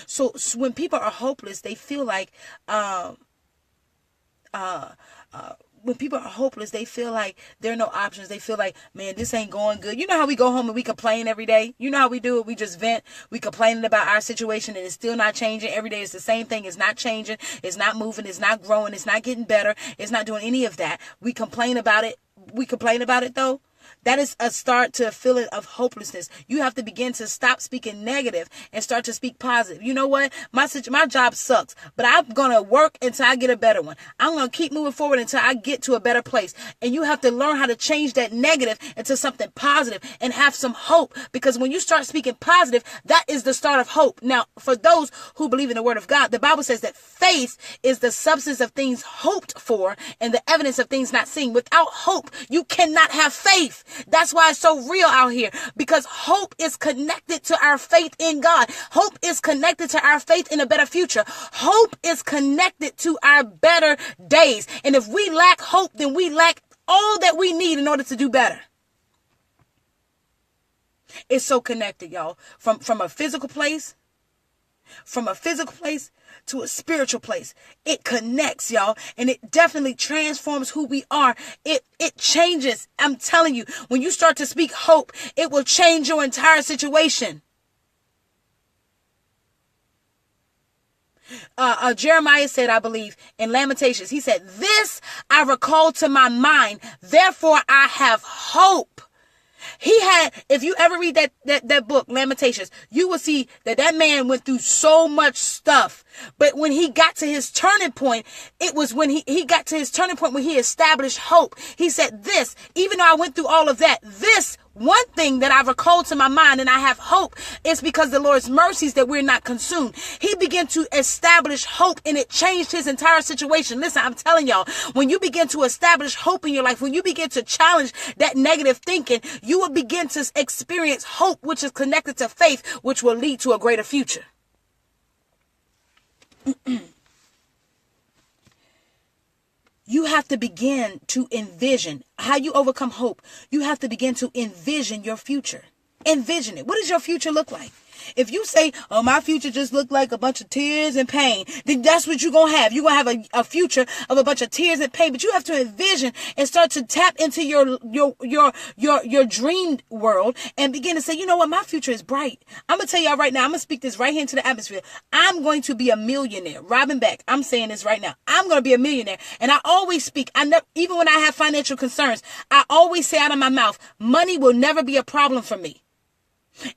So when people are hopeless, they feel like when people are hopeless, they feel like there are no options. They feel like, man, this ain't going good. You know how we go home and we complain every day? You know how we do it? We just vent. We complaining about our situation and it's still not changing. Every day it's the same thing. It's not changing. It's not moving. It's not growing. It's not getting better. It's not doing any of that. We complain about it. We complain about it though. That is a start to a feeling of hopelessness. You have to begin to stop speaking negative and start to speak positive. You know what? My job sucks, but I'm going to work until I get a better one. I'm going to keep moving forward until I get to a better place. And you have to learn how to change that negative into something positive and have some hope, because when you start speaking positive, that is the start of hope. Now, for those who believe in the word of God, the Bible says that faith is the substance of things hoped for and the evidence of things not seen. Without hope, you cannot have faith. That's why it's so real out here, because hope is connected to our faith in God. Hope is connected to our faith in a better future. Hope is connected to our better days. And if we lack hope, then we lack all that we need in order to do better. It's so connected, y'all. From a physical place to a spiritual place. It connects, y'all, and it definitely transforms who we are. It changes. I'm telling you, when you start to speak hope, it will change your entire situation. Jeremiah said, I believe, in Lamentations, he said, "This I recall to my mind, therefore I have hope." He had, if you ever read that book, Lamentations, you will see that man went through so much stuff. But when he got to his turning point, it was when he got to his turning point when he established hope. He said, "This, even though I went through all of that, this one thing that I recall to my mind and I have hope is because the Lord's mercies that we're not consumed." He began to establish hope, and it changed his entire situation. Listen, I'm telling y'all, when you begin to establish hope in your life, when you begin to challenge that negative thinking, you will begin to experience hope, which is connected to faith, which will lead to a greater future. You have to begin to envision how you overcome hope. You have to begin to envision your future. Envision it. What does your future look like? If you say, "Oh, my future just looked like a bunch of tears and pain," then that's what you're going to have. You're going to have a future of a bunch of tears and pain. But you have to envision and start to tap into your dream world and begin to say, "You know what? My future is bright. I'm going to tell y'all right now. I'm going to speak this right here into the atmosphere. I'm going to be a millionaire." Robin Beck, I'm saying this right now. I'm going to be a millionaire. And I always speak. Even when I have financial concerns, I always say out of my mouth, money will never be a problem for me.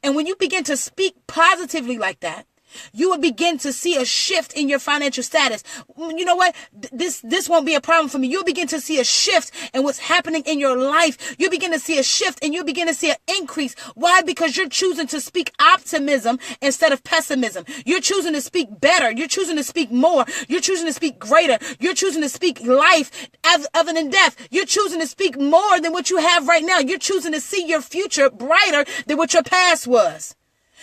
And when you begin to speak positively like that, You will begin to see a shift in your financial status. You know what? This won't be a problem for me. You'll begin to see a shift in what's happening in your life. You'll begin to see a shift and you'll begin to see an increase. Why? Because you're choosing to speak optimism instead of pessimism. You're choosing to speak better. You're choosing to speak more. You're choosing to speak greater. You're choosing to speak life other than death. You're choosing to speak more than what you have right now. You're choosing to see your future brighter than what your past was.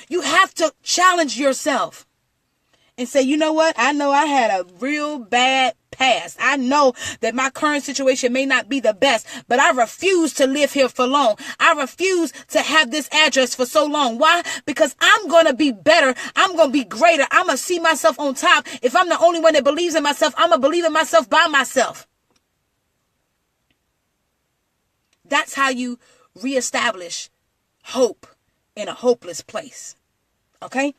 You have to challenge yourself and say, you know what? I know I had a real bad past. I know that my current situation may not be the best, but I refuse to live here for long. I refuse to have this address for so long. Why? Because I'm going to be better. I'm going to be greater. I'm going to see myself on top. If I'm the only one that believes in myself, I'm going to believe in myself by myself. That's how you reestablish hope in a hopeless place. Okay?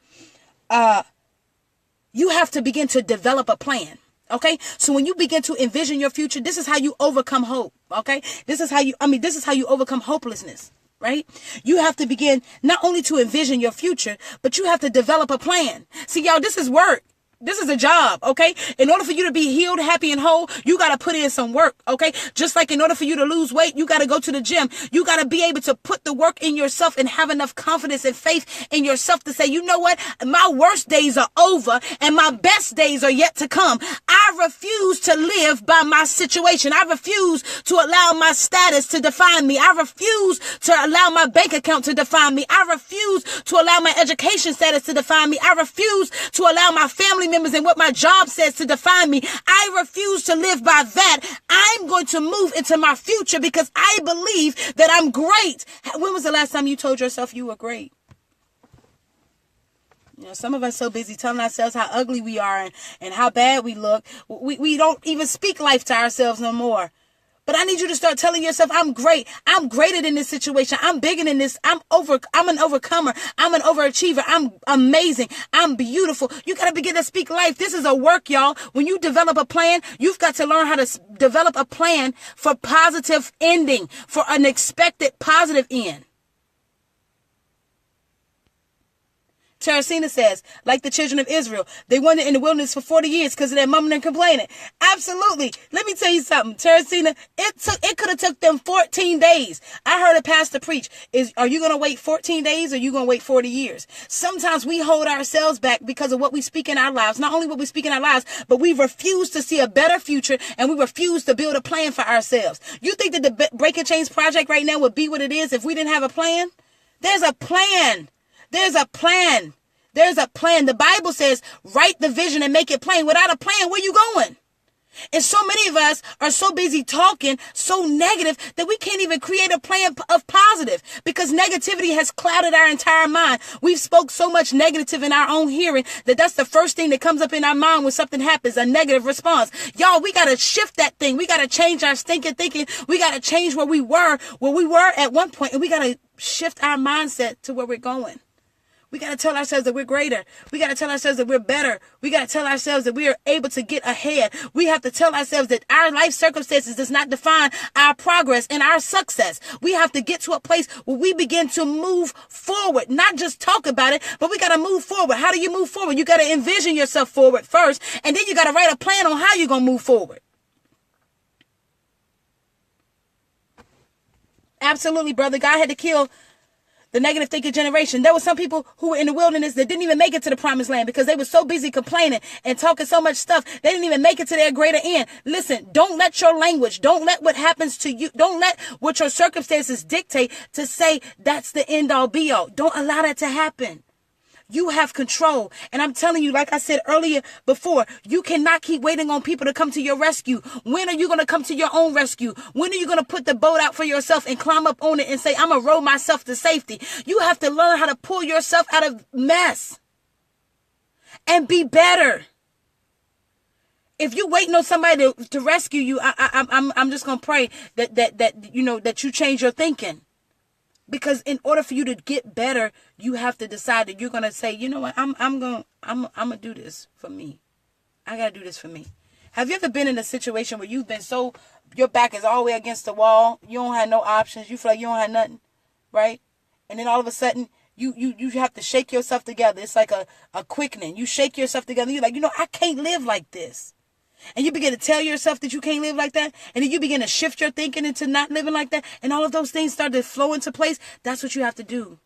You have to begin to develop a plan. Okay? So when you begin to envision your future, this is how you overcome hope. Okay? This is how you overcome hopelessness. Right? You have to begin not only to envision your future, but you have to develop a plan. See, y'all, this is work. This is a job, okay? In order for you to be healed, happy, and whole, you got to put in some work, okay? Just like in order for you to lose weight, you got to go to the gym. You got to be able to put the work in yourself and have enough confidence and faith in yourself to say, you know what? My worst days are over and my best days are yet to come. I refuse to live by my situation. I refuse to allow my status to define me. I refuse to allow my bank account to define me. I refuse to allow my education status to define me. I refuse to allow my family members and what my job says to define me. I refuse to live by that. I'm going to move into my future because I believe that I'm great. When was the last time you told yourself you were great? You know, some of us are so busy telling ourselves how ugly we are and how bad we look. We don't even speak life to ourselves no more. But I need you to start telling yourself, I'm great. I'm greater than this situation. I'm bigger than this. I'm an overcomer. I'm an overachiever. I'm amazing. I'm beautiful. You got to begin to speak life. This is a work, y'all. When you develop a plan, you've got to learn how to develop a plan for positive ending, for an expected positive end. Teresina says, like the children of Israel, they wandered in the wilderness for 40 years because of their mumbling and complaining. Absolutely. Let me tell you something, Teresina, it could have took them 14 days. I heard a pastor preach, are you going to wait 14 days or are you going to wait 40 years? Sometimes we hold ourselves back because of what we speak in our lives. Not only what we speak in our lives, but we refuse to see a better future and we refuse to build a plan for ourselves. You think that the Break and Change Project right now would be what it is if we didn't have a plan? There's a plan. There's a plan. There's a plan. The Bible says, write the vision and make it plain. Without a plan, where you going? And so many of us are so busy talking so negative that we can't even create a plan of positive because negativity has clouded our entire mind. We've spoke so much negative in our own hearing that's the first thing that comes up in our mind when something happens, a negative response. Y'all, we got to shift that thing. We got to change our stinking thinking. We got to change where we were at one point, and we got to shift our mindset to where we're going. We got to tell ourselves that we're greater. We got to tell ourselves that we're better. We got to tell ourselves that we are able to get ahead. We have to tell ourselves that our life circumstances does not define our progress and our success. We have to get to a place where we begin to move forward, not just talk about it, but we got to move forward. How do you move forward? You got to envision yourself forward first, and then you got to write a plan on how you're going to move forward. Absolutely, brother. God had to kill the negative thinking generation. There were some people who were in the wilderness that didn't even make it to the promised land because they were so busy complaining and talking so much stuff. They didn't even make it to their greater end. Listen, don't let your language, don't let what happens to you, don't let what your circumstances dictate to say that's the end all be all. Don't allow that to happen. You have control. And I'm telling you, like I said earlier before, you cannot keep waiting on people to come to your rescue. When are you going to come to your own rescue? When are you going to put the boat out for yourself and climb up on it and say, I'm going to row myself to safety? You have to learn how to pull yourself out of mess and be better. If you're waiting on somebody to rescue you, I'm just going to pray that you change your thinking. Because in order for you to get better, you have to decide that you're going to say, you know what, I'm going to do this for me. I got to do this for me. Have you ever been in a situation where you've been your back is all the way against the wall. You don't have no options. You feel like you don't have nothing, right? And then all of a sudden You have to shake yourself together. It's like a quickening. You shake yourself together. You're like, I can't live like this. And you begin to tell yourself that you can't live like that. And then you begin to shift your thinking into not living like that. And all of those things start to flow into place. That's what you have to do.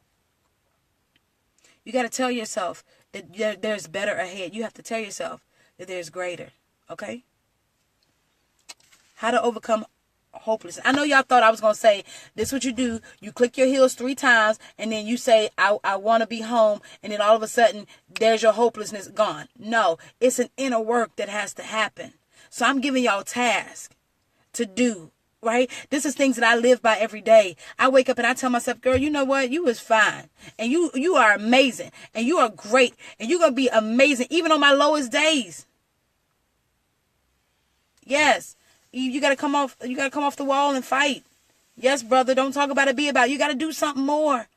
You got to tell yourself that there's better ahead. You have to tell yourself that there's greater. Okay? How to overcome hopelessness. I know y'all thought I was going to say, this is what you do. You click your heels 3 times, and then you say, I want to be home. And then all of a sudden, there's your hopelessness gone. No, it's an inner work that has to happen. So I'm giving y'all tasks to do, right? This is things that I live by every day. I wake up and I tell myself, girl, you know what? You is fine. And you are amazing. And you are great. And you're going to be amazing even on my lowest days. Yes. You got to come off the wall and fight. Yes, brother, don't talk about it, be about it. You got to do something more.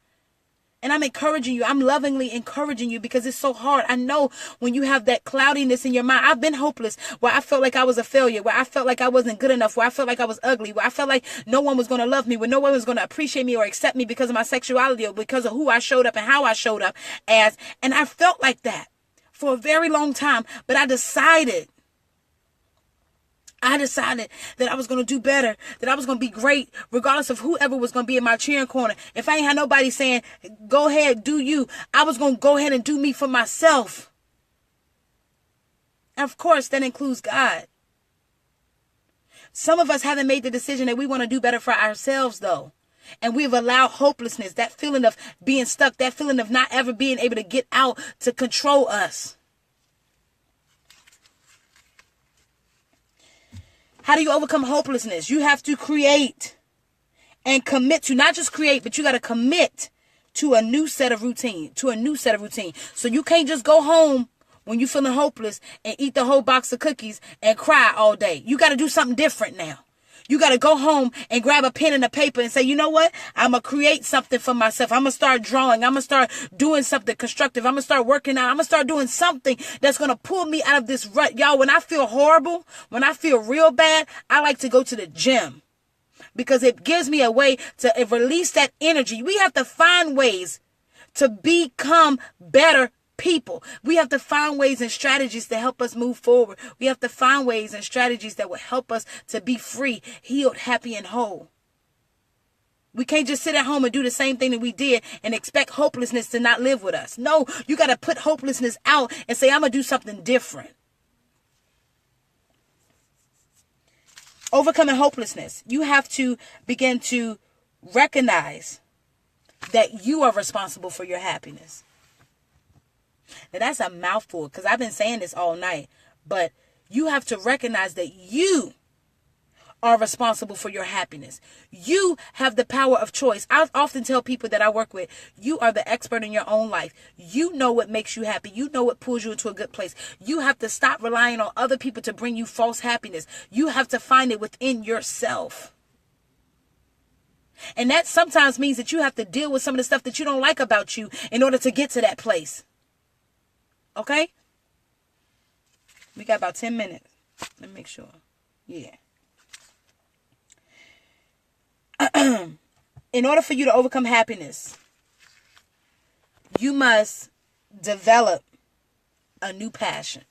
And I'm encouraging you. I'm lovingly encouraging you because it's so hard. I know when you have that cloudiness in your mind. I've been hopeless, where I felt like I was a failure, where I felt like I wasn't good enough, where I felt like I was ugly, where I felt like no one was going to love me, where no one was going to appreciate me or accept me because of my sexuality or because of who I showed up and how I showed up as. And I felt like that for a very long time. But I decided that I was going to do better, that I was going to be great, regardless of whoever was going to be in my cheering corner. If I ain't had nobody saying, go ahead, do you, I was going to go ahead and do me for myself. And of course, that includes God. Some of us haven't made the decision that we want to do better for ourselves, though. And we've allowed hopelessness, that feeling of being stuck, that feeling of not ever being able to get out, to control us. How do you overcome hopelessness? You have to create and commit to, not just create, but you got to commit to a new set of routine, So you can't just go home when you're feeling hopeless and eat the whole box of cookies and cry all day. You got to do something different now. You got to go home and grab a pen and a paper and say, you know what? I'm going to create something for myself. I'm going to start drawing. I'm going to start doing something constructive. I'm going to start working out. I'm going to start doing something that's going to pull me out of this rut. Y'all, when I feel horrible, when I feel real bad, I like to go to the gym because it gives me a way to release that energy. We have to find ways to become better people. We have to find ways and strategies to help us move forward. We have to find ways and strategies that will help us to be free, healed, happy, and whole. We can't just sit at home and do the same thing that we did and expect hopelessness to not live with us. No, you got to put hopelessness out and say, I'm going to do something different. Overcoming hopelessness. You have to begin to recognize that you are responsible for your happiness. Now that's a mouthful because I've been saying this all night, but you have to recognize that you are responsible for your happiness. You have the power of choice. I often tell people that I work with, you are the expert in your own life. You know what makes you happy. You know what pulls you into a good place. You have to stop relying on other people to bring you false happiness. You have to find it within yourself. And that sometimes means that you have to deal with some of the stuff that you don't like about you in order to get to that place. Okay? We got about 10 minutes. Let me make sure. Yeah. In order for you to overcome happiness, you must develop a new passion.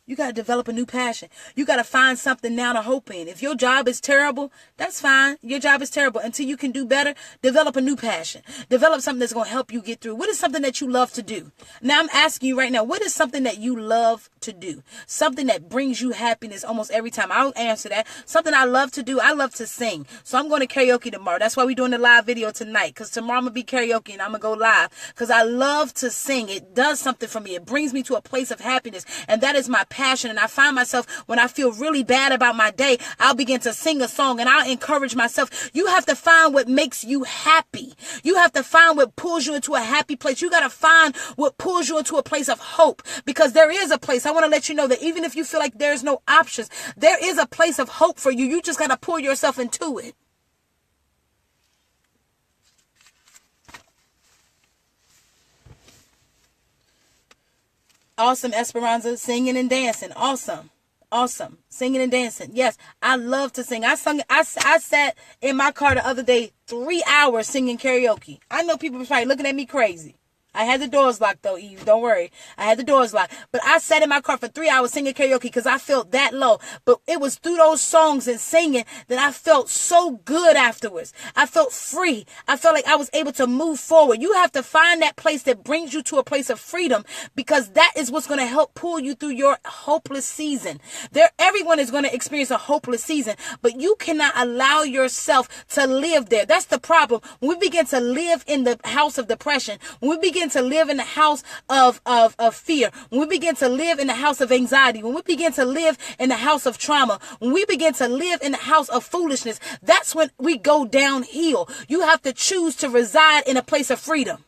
You got to develop a new passion. You got to find something now to hope in. If your job is terrible, that's fine. Your job is terrible. Until you can do better, develop a new passion. Develop something that's going to help you get through. What is something that you love to do? Now, I'm asking you right now, what is something that you love to do? Something that brings you happiness almost every time. I'll answer that. Something I love to do. I love to sing. So I'm going to karaoke tomorrow. That's why we're doing the live video tonight. Because tomorrow I'm going to be karaoke and I'm going to go live. Because I love to sing. It does something for me. It brings me to a place of happiness. And that is my passion. And I find myself, when I feel really bad about my day, I'll begin to sing a song and I'll encourage myself. You have to find what makes you happy. You have to find what pulls you into a happy place. You got to find what pulls you into a place of hope, because there is a place. I want to let you know that even if you feel like there's no options, there is a place of hope for you. You just got to pull yourself into it. Awesome, Esperanza, singing and dancing. Awesome. Awesome. Singing and dancing. Yes, I love to sing. I sat in my car the other day 3 hours singing karaoke. I know people were probably looking at me crazy. I had the doors locked though, Eve. Don't worry. I had the doors locked. But I sat in my car for 3 hours singing karaoke because I felt that low. But it was through those songs and singing that I felt so good afterwards. I felt free. I felt like I was able to move forward. You have to find that place that brings you to a place of freedom, because that is what's going to help pull you through your hopeless season. Everyone is going to experience a hopeless season, but you cannot allow yourself to live there. That's the problem. When we begin to live in the house of depression, when we begin to live in the house of fear, when we begin to live in the house of anxiety, when we begin to live in the house of trauma, when we begin to live in the house of foolishness, that's when we go downhill. You have to choose to reside in a place of freedom.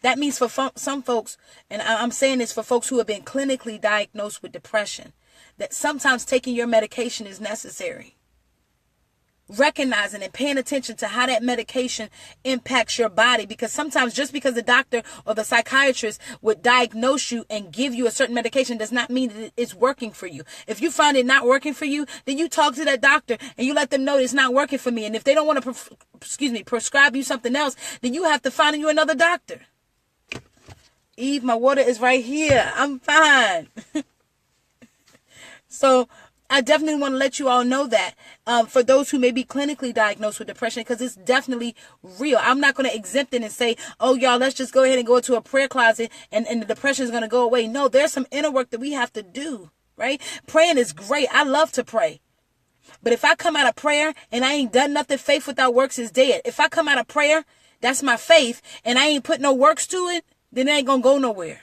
That means for some folks, and I'm saying this for folks who have been clinically diagnosed with depression, that sometimes taking your medication is necessary. Recognizing and paying attention to how that medication impacts your body, because sometimes just because the doctor or the psychiatrist would diagnose you and give you a certain medication does not mean that it's working for you. If you find it not working for you, then you talk to that doctor and you let them know it's not working for me. And if they don't want to prescribe you something else, then you have to find you another doctor. Eve, my water is right here. I'm fine. So I definitely want to let you all know that for those who may be clinically diagnosed with depression, because it's definitely real. I'm not going to exempt it and say, oh, y'all, let's just go ahead and go into a prayer closet and the depression is going to go away. No, there's some inner work that we have to do, right? Praying is great. I love to pray. But if I come out of prayer and I ain't done nothing, faith without works is dead. If I come out of prayer, that's my faith, and I ain't put no works to it, then it ain't going to go nowhere.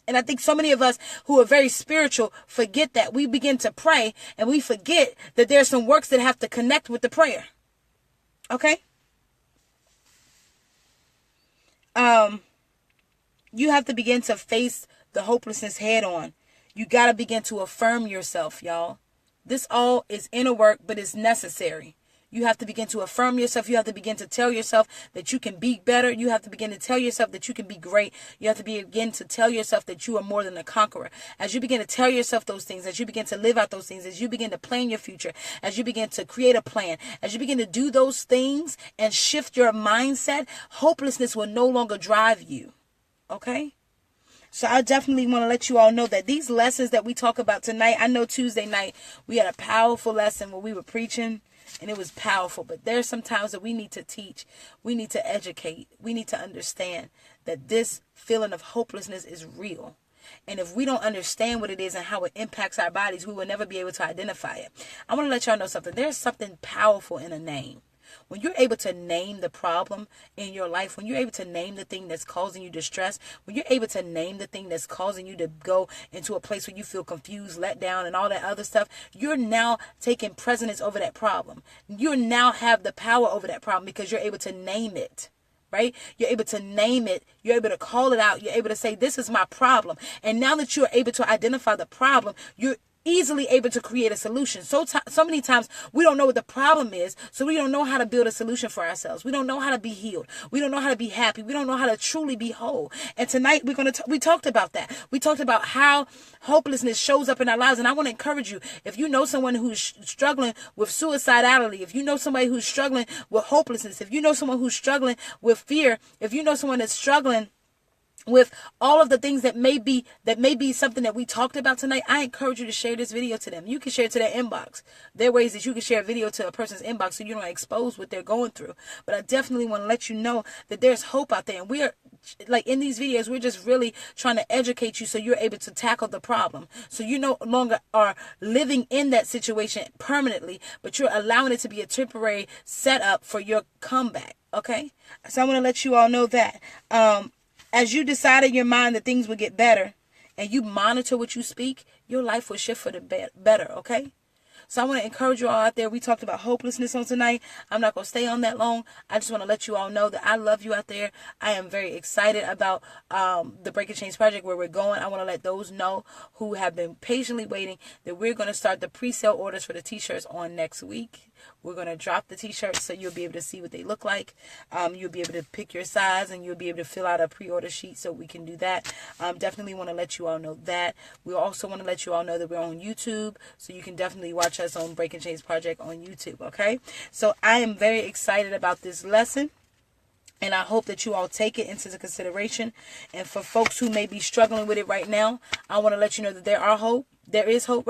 And I think so many of us who are very spiritual forget that. We begin to pray and we forget that there's some works that have to connect with the prayer. Okay? You have to begin to face the hopelessness head on. You got to begin to affirm yourself, y'all. This all is inner work, but it's necessary. You have to begin to affirm yourself. You have to begin to tell yourself that you can be better. You have to begin to tell yourself that you can be great. You have to begin to tell yourself that you are more than a conqueror. As you begin to tell yourself those things, as you begin to live out those things, as you begin to plan your future, as you begin to create a plan, as you begin to do those things and shift your mindset, hopelessness will no longer drive you. Okay? So I definitely want to let you all know that these lessons that we talk about tonight, I know Tuesday night we had a powerful lesson where we were preaching. And it was powerful. But there's some times that we need to teach. We need to educate. We need to understand that this feeling of hopelessness is real. And if we don't understand what it is and how it impacts our bodies, we will never be able to identify it. I want to let y'all know something. There's something powerful in a name. When you're able to name the problem in your life, when you're able to name the thing that's causing you distress, when you're able to name the thing that's causing you to go into a place where you feel confused, let down, and all that other stuff, you're now taking precedence over that problem. You now have the power over that problem because you're able to name it. Right? You're able to name it. You're able to call it out. You're able to say, this is my problem. And now that you're able to identify the problem, you're easily able to create a solution. So many times we don't know what the problem is, so we don't know how to build a solution for ourselves. We don't know how to be healed. We don't know how to be happy. We don't know how to truly be whole. And tonight we talked about that. We talked about how hopelessness shows up in our lives. And I want to encourage you, if you know someone who's struggling with suicidality, if you know somebody who's struggling with hopelessness, if you know someone who's struggling with fear, if you know someone that's struggling with all of the things that may be something that we talked about tonight, I encourage you to share this video to them. You can share it to their inbox. There are ways that you can share a video to a person's inbox so you don't expose what they're going through. But I definitely want to let you know that there's hope out there. And we are, like in these videos, we're just really trying to educate you so you're able to tackle the problem. So you no longer are living in that situation permanently, but you're allowing it to be a temporary setup for your comeback. Okay? So I want to let you all know that. As you decide in your mind that things will get better and you monitor what you speak, your life will shift for the better, okay? So I want to encourage you all out there. We talked about hopelessness on tonight. I'm not going to stay on that long. I just want to let you all know that I love you out there. I am very excited about the Break and Change Project, where we're going. I want to let those know who have been patiently waiting that we're going to start the pre-sale orders for the t-shirts on next week. We're going to drop the t-shirts so you'll be able to see what they look like. You'll be able to pick your size, and you'll be able to fill out a pre-order sheet so we can do that. Definitely want to let you all know that. We also want to let you all know that we're on YouTube, so you can definitely watch us on Break and Change Project on YouTube, okay? So I am very excited about this lesson, and I hope that you all take it into consideration. And for folks who may be struggling with it right now, I want to let you know that there is hope.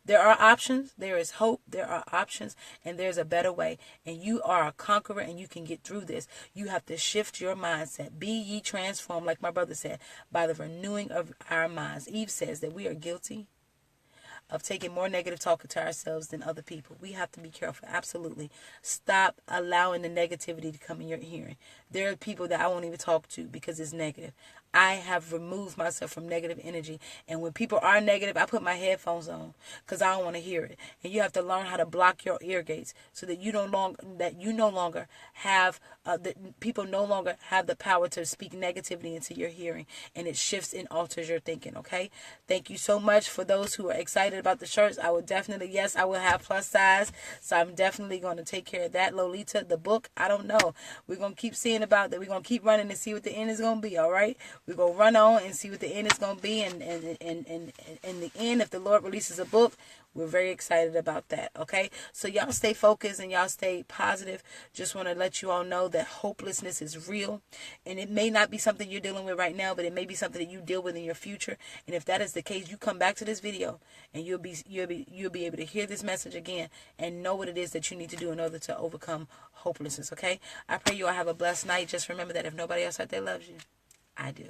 There are options. There is hope. There are options. And there's a better way. And you are a conqueror, and you can get through this. You have to shift your mindset. Be ye transformed, like my brother said, by the renewing of our minds. Eve says that we are guilty of taking more negative talk to ourselves than other people. We have to be careful. Absolutely. Stop allowing the negativity to come in your hearing. There are people that I won't even talk to because it's negative. I have removed myself from negative energy. And when people are negative, I put my headphones on because I don't want to hear it. And you have to learn how to block your ear gates so that you no longer have that people no longer have the power to speak negativity into your hearing, and it shifts and alters your thinking. Okay. Thank you so much for those who are excited about the shirts. I will definitely, yes, I will have plus size, so I'm definitely going to take care of that. Lolita, the book, I don't know. We're going to keep seeing about that. We're going to keep running and see what the end is going to be. All right. We're going to run on and see what the end is going to be. And in the end, if the Lord releases a book, we're very excited about that. Okay. So y'all stay focused and y'all stay positive. Just want to let you all know that hopelessness is real, and it may not be something you're dealing with right now, but it may be something that you deal with in your future. And if that is the case, you come back to this video and you'll be able to hear this message again and know what it is that you need to do in order to overcome hopelessness. Okay. I pray you all have a blessed night. Just remember that if nobody else out there loves you, I do.